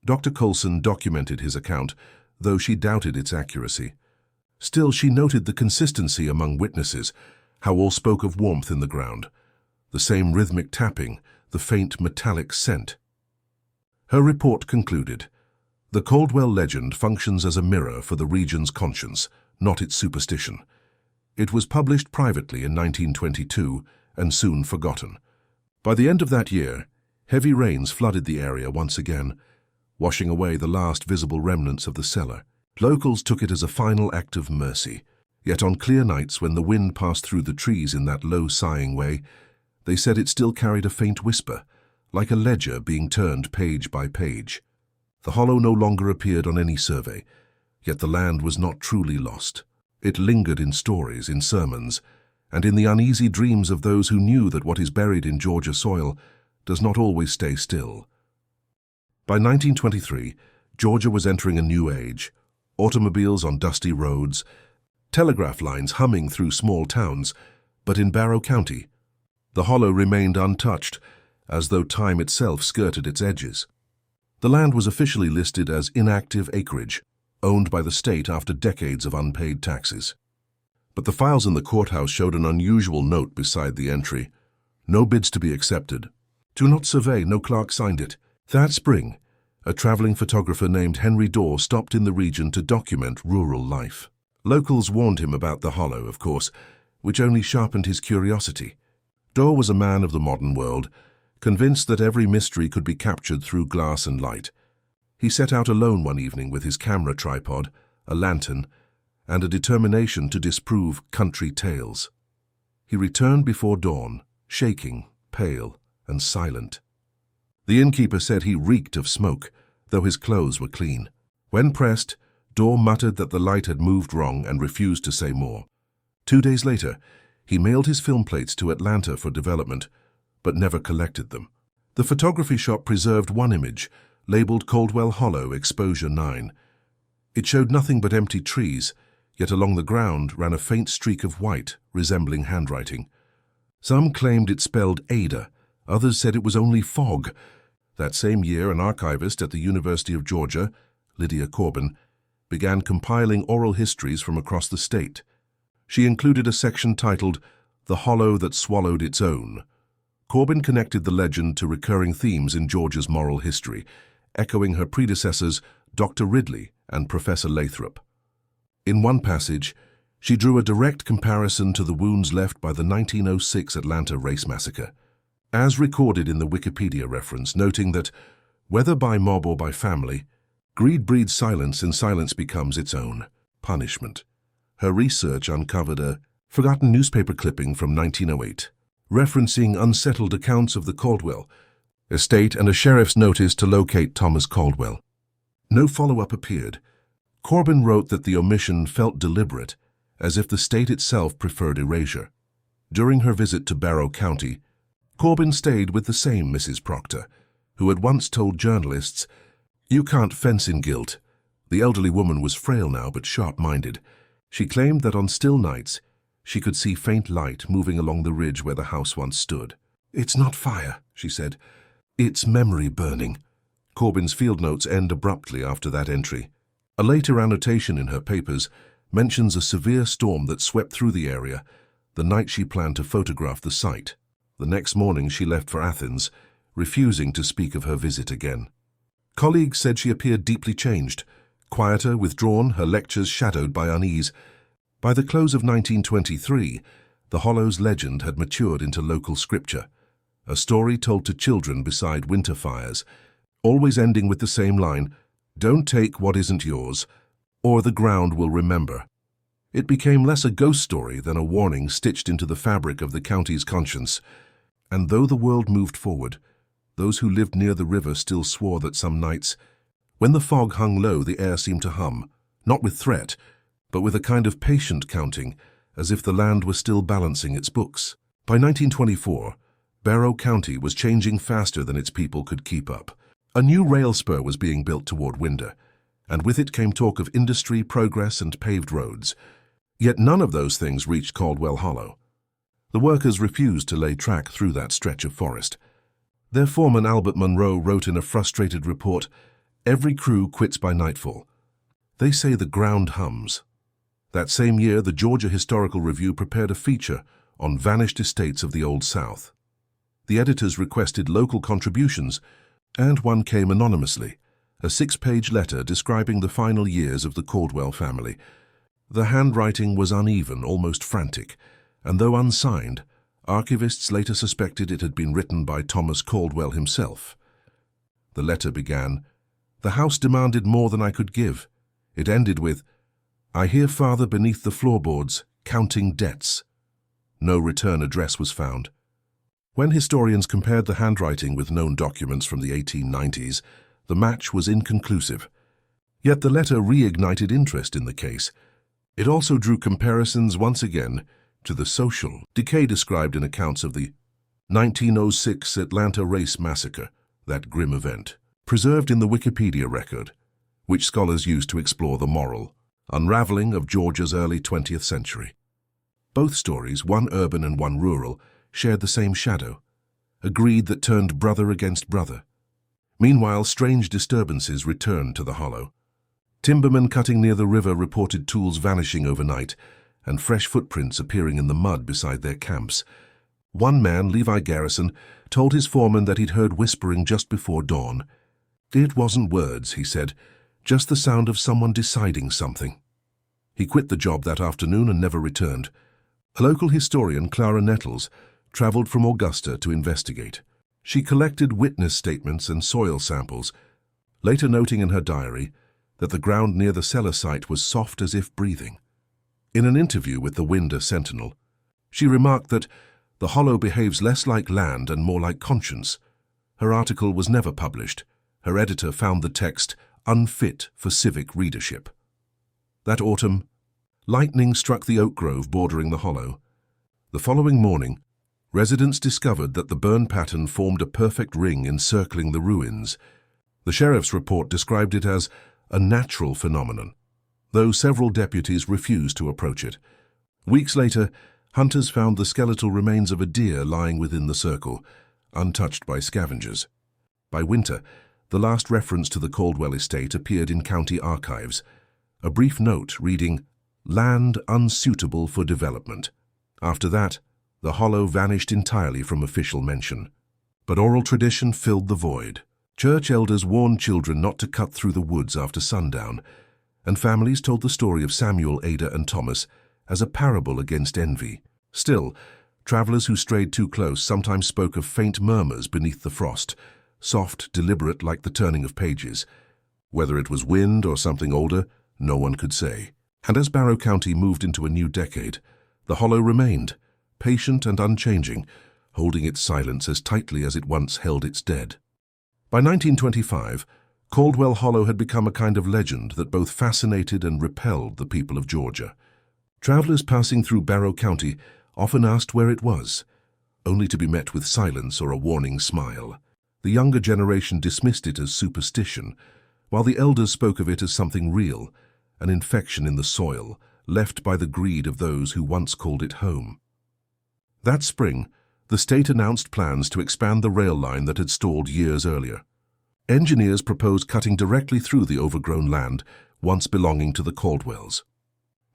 Dr. Colson documented his account, though she doubted its accuracy. Still, she noted the consistency among witnesses, how all spoke of warmth in the ground, the same rhythmic tapping, the faint metallic scent. Her report concluded, "The Caldwell legend functions as a mirror for the region's conscience, not its superstition." It was published privately in 1922 and soon forgotten. By the end of that year, heavy rains flooded the area once again, washing away the last visible remnants of the cellar. Locals took it as a final act of mercy, yet on clear nights when the wind passed through the trees in that low sighing way, they said it still carried a faint whisper, like a ledger being turned page by page. The hollow no longer appeared on any survey, yet the land was not truly lost. It lingered in stories, in sermons, and in the uneasy dreams of those who knew that what is buried in Georgia soil does not always stay still. By 1923, Georgia was entering a new age. Automobiles on dusty roads, telegraph lines humming through small towns, but in Barrow County, the hollow remained untouched, as though time itself skirted its edges. The land was officially listed as inactive acreage, owned by the state after decades of unpaid taxes. But the files in the courthouse showed an unusual note beside the entry. No bids to be accepted. Do not survey, no clerk signed it. That spring, a traveling photographer named Henry Dorr stopped in the region to document rural life. Locals warned him about the hollow, of course, which only sharpened his curiosity. Dorr was a man of the modern world, convinced that every mystery could be captured through glass and light. He set out alone one evening with his camera tripod, a lantern, and a determination to disprove country tales. He returned before dawn, shaking, pale, and silent. The innkeeper said he reeked of smoke, though his clothes were clean. When pressed, Dorr muttered that the light had moved wrong and refused to say more. 2 days later, he mailed his film plates to Atlanta for development, but never collected them. The photography shop preserved one image, labeled Caldwell Hollow Exposure 9. It showed nothing but empty trees, yet along the ground ran a faint streak of white, resembling handwriting. Some claimed it spelled Ada, others said it was only fog. That same year, an archivist at the University of Georgia, Lydia Corbin, began compiling oral histories from across the state. She included a section titled The Hollow That Swallowed Its Own. Corbin connected the legend to recurring themes in Georgia's moral history, echoing her predecessors, Dr. Ridley and Professor Lathrop. In one passage, she drew a direct comparison to the wounds left by the 1906 Atlanta race massacre, as recorded in the Wikipedia reference, noting that, whether by mob or by family, greed breeds silence and silence becomes its own punishment. Her research uncovered a forgotten newspaper clipping from 1908, referencing unsettled accounts of the Caldwell estate and a sheriff's notice to locate Thomas Caldwell. No follow-up appeared. Corbin wrote that the omission felt deliberate as if the state itself preferred erasure. During her visit to Barrow County, Corbin stayed with the same Mrs. Proctor, who had once told journalists, "You can't fence in guilt." The elderly woman was frail now but sharp-minded. She claimed that on still nights, she could see faint light moving along the ridge where the house once stood. "It's not fire," she said. "It's memory burning." Corbin's field notes end abruptly after that entry. A later annotation in her papers mentions a severe storm that swept through the area the night she planned to photograph the site. The next morning she left for Athens, refusing to speak of her visit again. Colleagues said she appeared deeply changed, quieter, withdrawn, her lectures shadowed by unease. By the close of 1923, the Hollow's legend had matured into local scripture, a story told to children beside winter fires, always ending with the same line, "Don't take what isn't yours, or the ground will remember." It became less a ghost story than a warning stitched into the fabric of the county's conscience. And though the world moved forward, those who lived near the river still swore that some nights, when the fog hung low, the air seemed to hum, not with threat, but with a kind of patient counting, as if the land were still balancing its books. By 1924, Barrow County was changing faster than its people could keep up. A new rail spur was being built toward Winder, and with it came talk of industry, progress, and paved roads. Yet none of those things reached Caldwell Hollow. The workers refused to lay track through that stretch of forest. Their foreman Albert Munro wrote in a frustrated report, "Every crew quits by nightfall. They say the ground hums." That same year, the Georgia Historical Review prepared a feature on vanished estates of the Old South. The editors requested local contributions, and one came anonymously, a 6-page letter describing the final years of the Caldwell family. The handwriting was uneven, almost frantic, and though unsigned, archivists later suspected it had been written by Thomas Caldwell himself. The letter began, "The house demanded more than I could give." It ended with, "I hear father beneath the floorboards, counting debts." No return address was found. When historians compared the handwriting with known documents from the 1890s, the match was inconclusive. Yet the letter reignited interest in the case. It also drew comparisons once again to the social decay described in accounts of the 1906 Atlanta Race Massacre, that grim event, preserved in the Wikipedia record, which scholars use to explore the moral unraveling of Georgia's early 20th century. Both stories, one urban and one rural, shared the same shadow, a greed that turned brother against brother. Meanwhile, strange disturbances returned to the Hollow. Timbermen cutting near the river reported tools vanishing overnight and fresh footprints appearing in the mud beside their camps. One man, Levi Garrison, told his foreman that he'd heard whispering just before dawn. "It wasn't words," he said, "just the sound of someone deciding something." He quit the job that afternoon and never returned. A local historian, Clara Nettles, traveled from Augusta to investigate. She collected witness statements and soil samples, later noting in her diary that the ground near the cellar site was soft as if breathing. In an interview with the Winder Sentinel, she remarked that the Hollow behaves less like land and more like conscience. Her article was never published. Her editor found the text unfit for civic readership. That autumn, lightning struck the oak grove bordering the Hollow. The following morning, residents discovered that the burn pattern formed a perfect ring encircling the ruins. The sheriff's report described it as a natural phenomenon, though several deputies refused to approach it. Weeks later, hunters found the skeletal remains of a deer lying within the circle, untouched by scavengers. By winter, the last reference to the Caldwell estate appeared in county archives, a brief note reading, "Land unsuitable for development." After that, the Hollow vanished entirely from official mention. But oral tradition filled the void. Church elders warned children not to cut through the woods after sundown, and families told the story of Samuel, Ada, and Thomas as a parable against envy. Still, travelers who strayed too close sometimes spoke of faint murmurs beneath the frost, soft, deliberate like the turning of pages. Whether it was wind or something older, no one could say. And as Barrow County moved into a new decade, the Hollow remained, patient and unchanging, holding its silence as tightly as it once held its dead. By 1925, Caldwell Hollow had become a kind of legend that both fascinated and repelled the people of Georgia. Travelers passing through Barrow County often asked where it was, only to be met with silence or a warning smile. The younger generation dismissed it as superstition, while the elders spoke of it as something real, an infection in the soil, left by the greed of those who once called it home. That spring, the state announced plans to expand the rail line that had stalled years earlier. Engineers proposed cutting directly through the overgrown land once belonging to the Caldwells.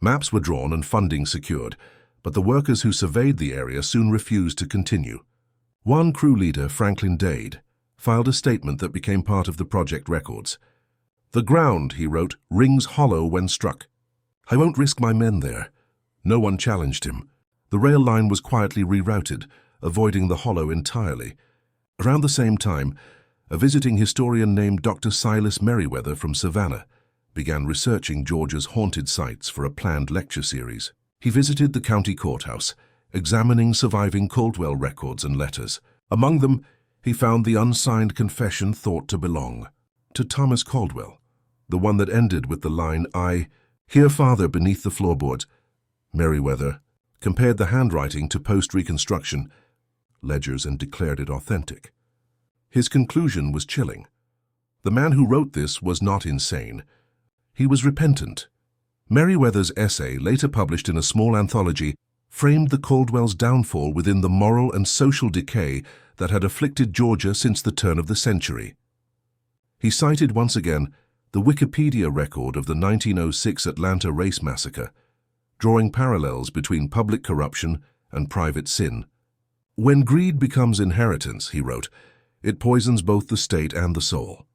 Maps were drawn and funding secured, but the workers who surveyed the area soon refused to continue. One crew leader, Franklin Dade, filed a statement that became part of the project records. "The ground," he wrote, "rings hollow when struck. I won't risk my men there." No one challenged him. The rail line was quietly rerouted, avoiding the hollow entirely. Around the same time, a visiting historian named Dr. Silas Merriweather from Savannah began researching Georgia's haunted sites for a planned lecture series. He visited the county courthouse, examining surviving Caldwell records and letters. Among them, he found the unsigned confession thought to belong to Thomas Caldwell, the one that ended with the line, "I hear Father beneath the floorboards." Merriweather compared the handwriting to post-Reconstruction ledgers and declared it authentic. His conclusion was chilling. The man who wrote this was not insane. He was repentant. Merriweather's essay, later published in a small anthology, framed the Caldwells' downfall within the moral and social decay that had afflicted Georgia since the turn of the century. He cited once again the Wikipedia record of the 1906 Atlanta race massacre, drawing parallels between public corruption and private sin. "When greed becomes inheritance," he wrote, "it poisons both the state and the soul."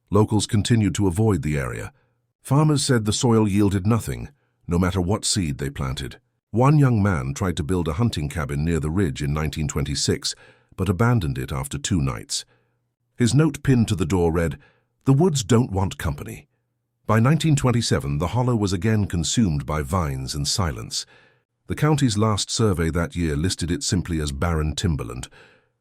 Locals continued to avoid the area. Farmers said the soil yielded nothing, no matter what seed they planted. One young man tried to build a hunting cabin near the ridge in 1926, but abandoned it after 2 nights. His note pinned to the door read, "The woods don't want company." By 1927, the hollow was again consumed by vines and silence. The county's last survey that year listed it simply as barren timberland,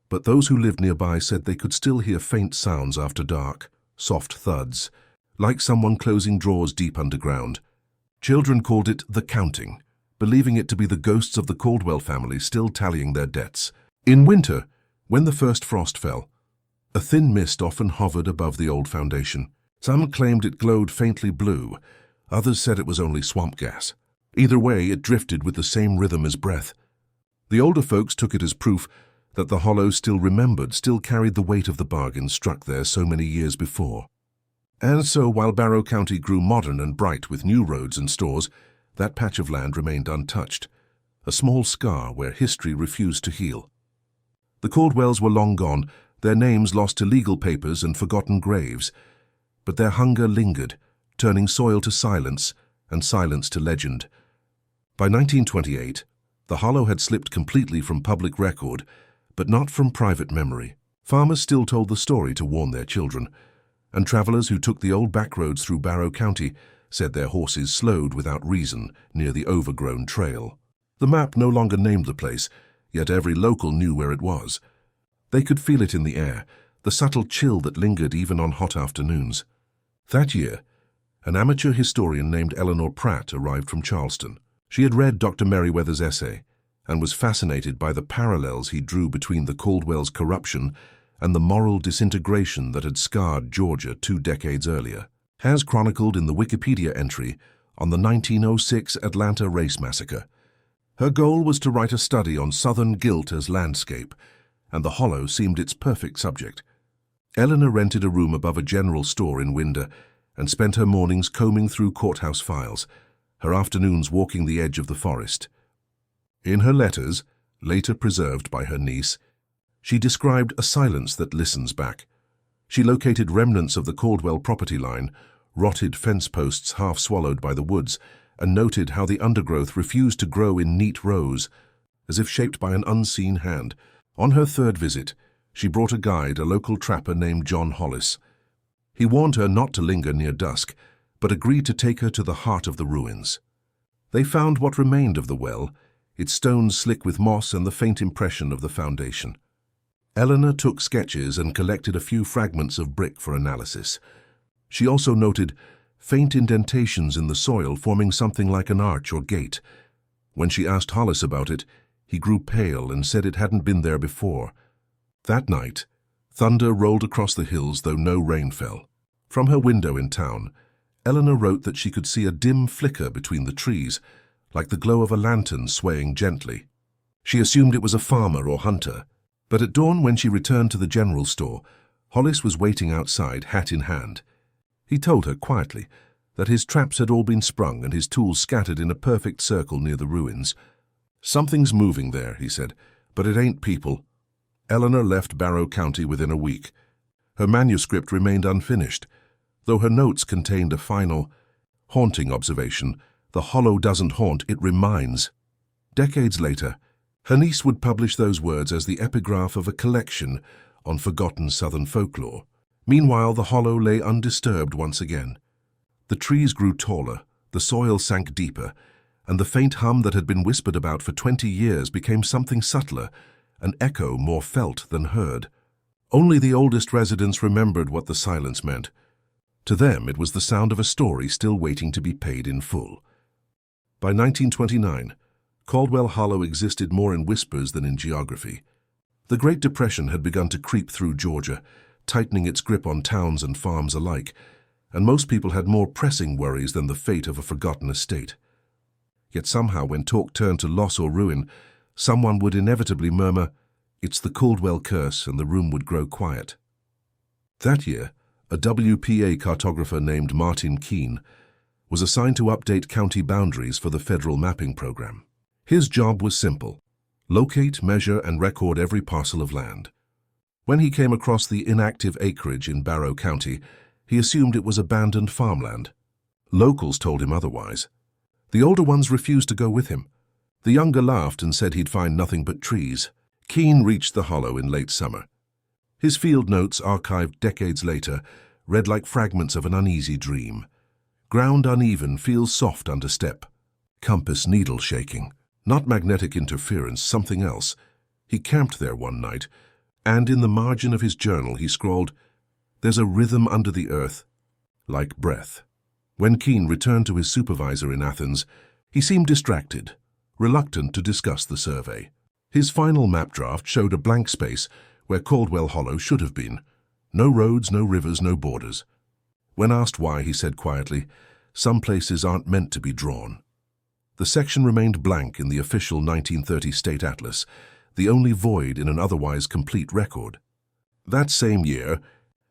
but those who lived nearby said they could still hear faint sounds after dark, soft thuds, like someone closing drawers deep underground. Children called it the counting, believing it to be the ghosts of the Caldwell family still tallying their debts. In winter, when the first frost fell, a thin mist often hovered above the old foundation. Some claimed it glowed faintly blue, others said it was only swamp gas. Either way, it drifted with the same rhythm as breath. The older folks took it as proof that the hollow still remembered, still carried the weight of the bargain struck there so many years before. And so, while Barrow County grew modern and bright with new roads and stores, that patch of land remained untouched, a small scar where history refused to heal. The Caldwells were long gone, their names lost to legal papers and forgotten graves, but their hunger lingered, turning soil to silence and silence to legend. By 1928, the hollow had slipped completely from public record, but not from private memory. Farmers still told the story to warn their children, and travelers who took the old back roads through Barrow County said their horses slowed without reason near the overgrown trail. The map no longer named the place, yet every local knew where it was. They could feel it in the air, the subtle chill that lingered even on hot afternoons. That year, an amateur historian named Eleanor Pratt arrived from Charleston. She had read Dr. Merriweather's essay and was fascinated by the parallels he drew between the Caldwells' corruption and the moral disintegration that had scarred Georgia 2 decades earlier, as chronicled in the Wikipedia entry on the 1906 Atlanta race massacre. Her goal was to write a study on Southern guilt as landscape, and the hollow seemed its perfect subject. Eleanor rented a room above a general store in Winder and spent her mornings combing through courthouse files, her afternoons walking the edge of the forest. In her letters, later preserved by her niece, she described a silence that listens back. She located remnants of the Caldwell property line, rotted fence posts half swallowed by the woods, and noted how the undergrowth refused to grow in neat rows, as if shaped by an unseen hand. On her 3rd visit, she brought a guide, a local trapper named John Hollis. He warned her not to linger near dusk, but agreed to take her to the heart of the ruins. They found what remained of the well, its stones slick with moss and the faint impression of the foundation. Eleanor took sketches and collected a few fragments of brick for analysis. She also noted faint indentations in the soil forming something like an arch or gate, When she asked Hollis about it, he grew pale and said it hadn't been there before. That night, thunder rolled across the hills though no rain fell. From her window in town, Eleanor wrote that she could see a dim flicker between the trees, like the glow of a lantern swaying gently. She assumed it was a farmer or hunter, but at dawn when she returned to the general store, Hollis was waiting outside, hat in hand. He told her quietly that his traps had all been sprung and his tools scattered in a perfect circle near the ruins. "Something's moving there," he said, "but it ain't people." Eleanor left Barrow County within a week. Her manuscript remained unfinished, though her notes contained a final, haunting observation: "The hollow doesn't haunt, it reminds." Decades later, her niece would publish those words as the epigraph of a collection on forgotten Southern folklore. Meanwhile, the hollow lay undisturbed once again. The trees grew taller, the soil sank deeper, and the faint hum that had been whispered about for 20 years became something subtler, an echo more felt than heard. Only the oldest residents remembered what the silence meant. To them, it was the sound of a story still waiting to be paid in full. By 1929, Caldwell Hollow existed more in whispers than in geography. The Great Depression had begun to creep through Georgia, tightening its grip on towns and farms alike, and most people had more pressing worries than the fate of a forgotten estate. Yet somehow, when talk turned to loss or ruin, someone would inevitably murmur, "It's the Caldwell curse," and the room would grow quiet. That year, a WPA cartographer named Martin Keene was assigned to update county boundaries for the federal mapping program. His job was simple: locate, measure, and record every parcel of land. When he came across the inactive acreage in Barrow County, he assumed it was abandoned farmland. Locals told him otherwise. The older ones refused to go with him. The younger laughed and said he'd find nothing but trees. Keene reached the hollow in late summer. His field notes, archived decades later, read like fragments of an uneasy dream. Ground uneven, feels soft under step. Compass needle shaking. Not magnetic interference, something else. He camped there one night, and in the margin of his journal he scrawled, "There's a rhythm under the earth, like breath." When Keene returned to his supervisor in Athens, he seemed distracted, reluctant to discuss the survey. His final map draft showed a blank space where Caldwell Hollow should have been. No roads, no rivers, no borders. When asked why, he said quietly, "Some places aren't meant to be drawn." The section remained blank in the official 1930 state atlas, the only void in an otherwise complete record. That same year,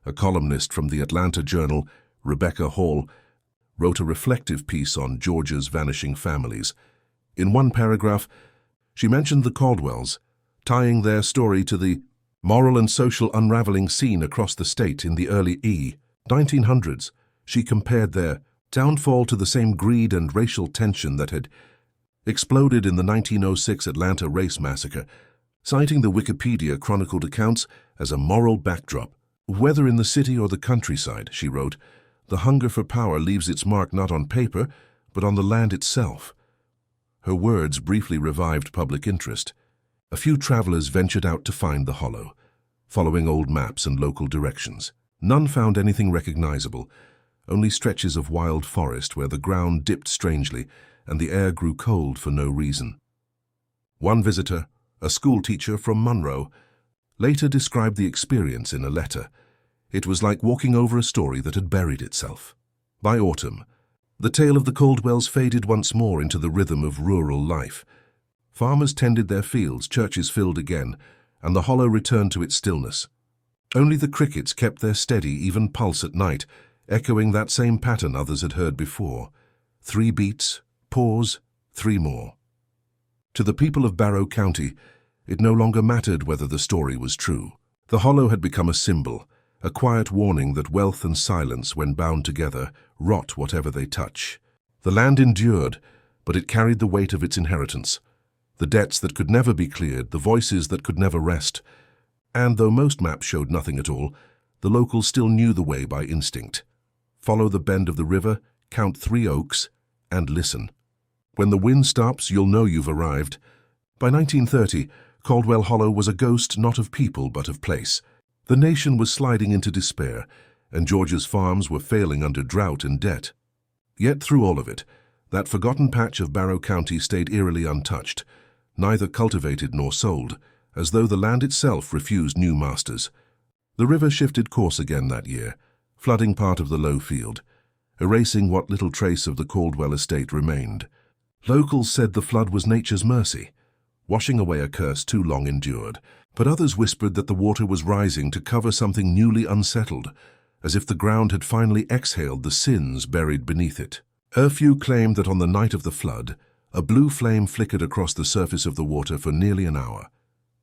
a columnist from the Atlanta Journal, Rebecca Hall, wrote a reflective piece on Georgia's vanishing families. In one paragraph, she mentioned the Caldwells, tying their story to the moral and social unraveling seen across the state in the early 1900s. She compared their downfall to the same greed and racial tension that had exploded in the 1906 Atlanta race massacre, citing the Wikipedia chronicled accounts as a moral backdrop. "Whether in the city or the countryside," she wrote, "the hunger for power leaves its mark not on paper, but on the land itself." Her words briefly revived public interest. A few travelers ventured out to find the hollow, following old maps and local directions. None found anything recognizable, only stretches of wild forest where the ground dipped strangely and the air grew cold for no reason. One visitor, a school teacher from Monroe, later described the experience in a letter. It was like walking over a story that had buried itself. By autumn, the tale of the Caldwells faded once more into the rhythm of rural life. Farmers tended their fields, churches filled again, and the hollow returned to its stillness. Only the crickets kept their steady, even pulse at night, echoing that same pattern others had heard before. 3 beats, pause, 3 more. To the people of Barrow County, it no longer mattered whether the story was true. The hollow had become a symbol, a quiet warning that wealth and silence, when bound together, rot whatever they touch. The land endured, but it carried the weight of its inheritance. The debts that could never be cleared, the voices that could never rest. And though most maps showed nothing at all, the locals still knew the way by instinct. Follow the bend of the river, count 3 oaks, and listen. When the wind stops, you'll know you've arrived. By 1930, Caldwell Hollow was a ghost not of people but of place. The nation was sliding into despair, and Georgia's farms were failing under drought and debt. Yet through all of it, That forgotten patch of Barrow County stayed eerily untouched, neither cultivated nor sold, as though the land itself refused new masters. The river shifted course again that year, flooding part of the low field, erasing what little trace of the Caldwell estate remained. Locals said the flood was nature's mercy, washing away a curse too long endured, but others whispered that the water was rising to cover something newly unsettled, as if the ground had finally exhaled the sins buried beneath it. A few claimed that on the night of the flood, a blue flame flickered across the surface of the water for nearly an hour,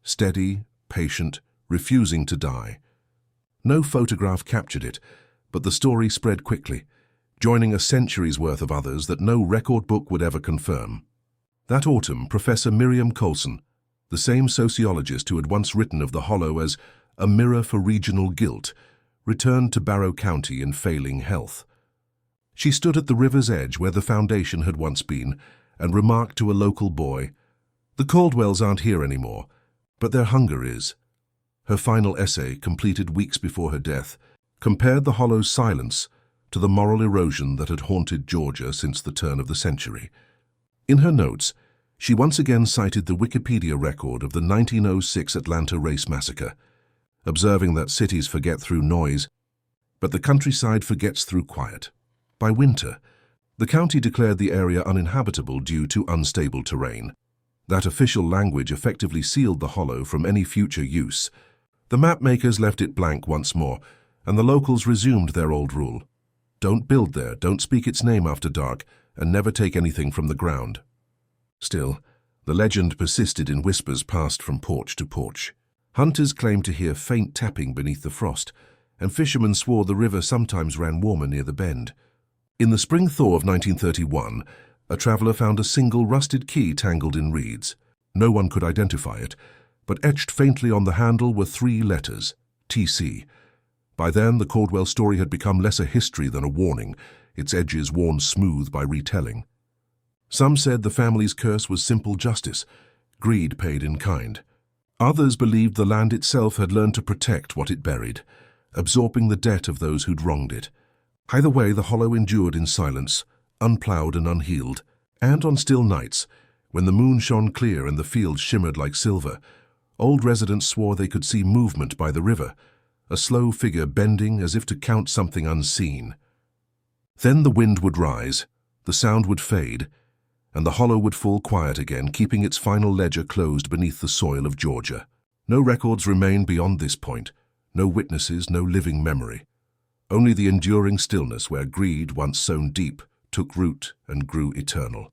steady, patient, refusing to die. No photograph captured it, but the story spread quickly, joining a century's worth of others that no record book would ever confirm. That autumn, Professor Miriam Coulson, the same sociologist who had once written of the Hollow as a mirror for regional guilt, returned to Barrow County in failing health. She stood at the river's edge where the foundation had once been and remarked to a local boy, "The Caldwells aren't here anymore, but their hunger is." Her final essay, completed weeks before her death, compared the Hollow's silence to the moral erosion that had haunted Georgia since the turn of the century. In her notes, she once again cited the Wikipedia record of the 1906 Atlanta race massacre, observing that cities forget through noise, but the countryside forgets through quiet. By winter, the county declared the area uninhabitable due to unstable terrain. That official language effectively sealed the Hollow from any future use. The mapmakers left it blank once more, and the locals resumed their old rule. Don't build there, don't speak its name after dark, and never take anything from the ground. Still, the legend persisted in whispers passed from porch to porch. Hunters claimed to hear faint tapping beneath the frost, and fishermen swore the river sometimes ran warmer near the bend. In the spring thaw of 1931, a traveller found a single rusted key tangled in reeds. No one could identify it, but etched faintly on the handle were 3 letters, TC. By then, the Caldwell story had become less a history than a warning, its edges worn smooth by retelling. Some said the family's curse was simple justice, greed paid in kind. Others believed the land itself had learned to protect what it buried, absorbing the debt of those who'd wronged it. Either way, the Hollow endured in silence, unploughed and unhealed, and on still nights, when the moon shone clear and the fields shimmered like silver, old residents swore they could see movement by the river, a slow figure bending as if to count something unseen. Then the wind would rise, the sound would fade, and the Hollow would fall quiet again, keeping its final ledger closed beneath the soil of Georgia. No records remain beyond this point, no witnesses, no living memory. Only the enduring stillness where greed, once sown deep, took root and grew eternal.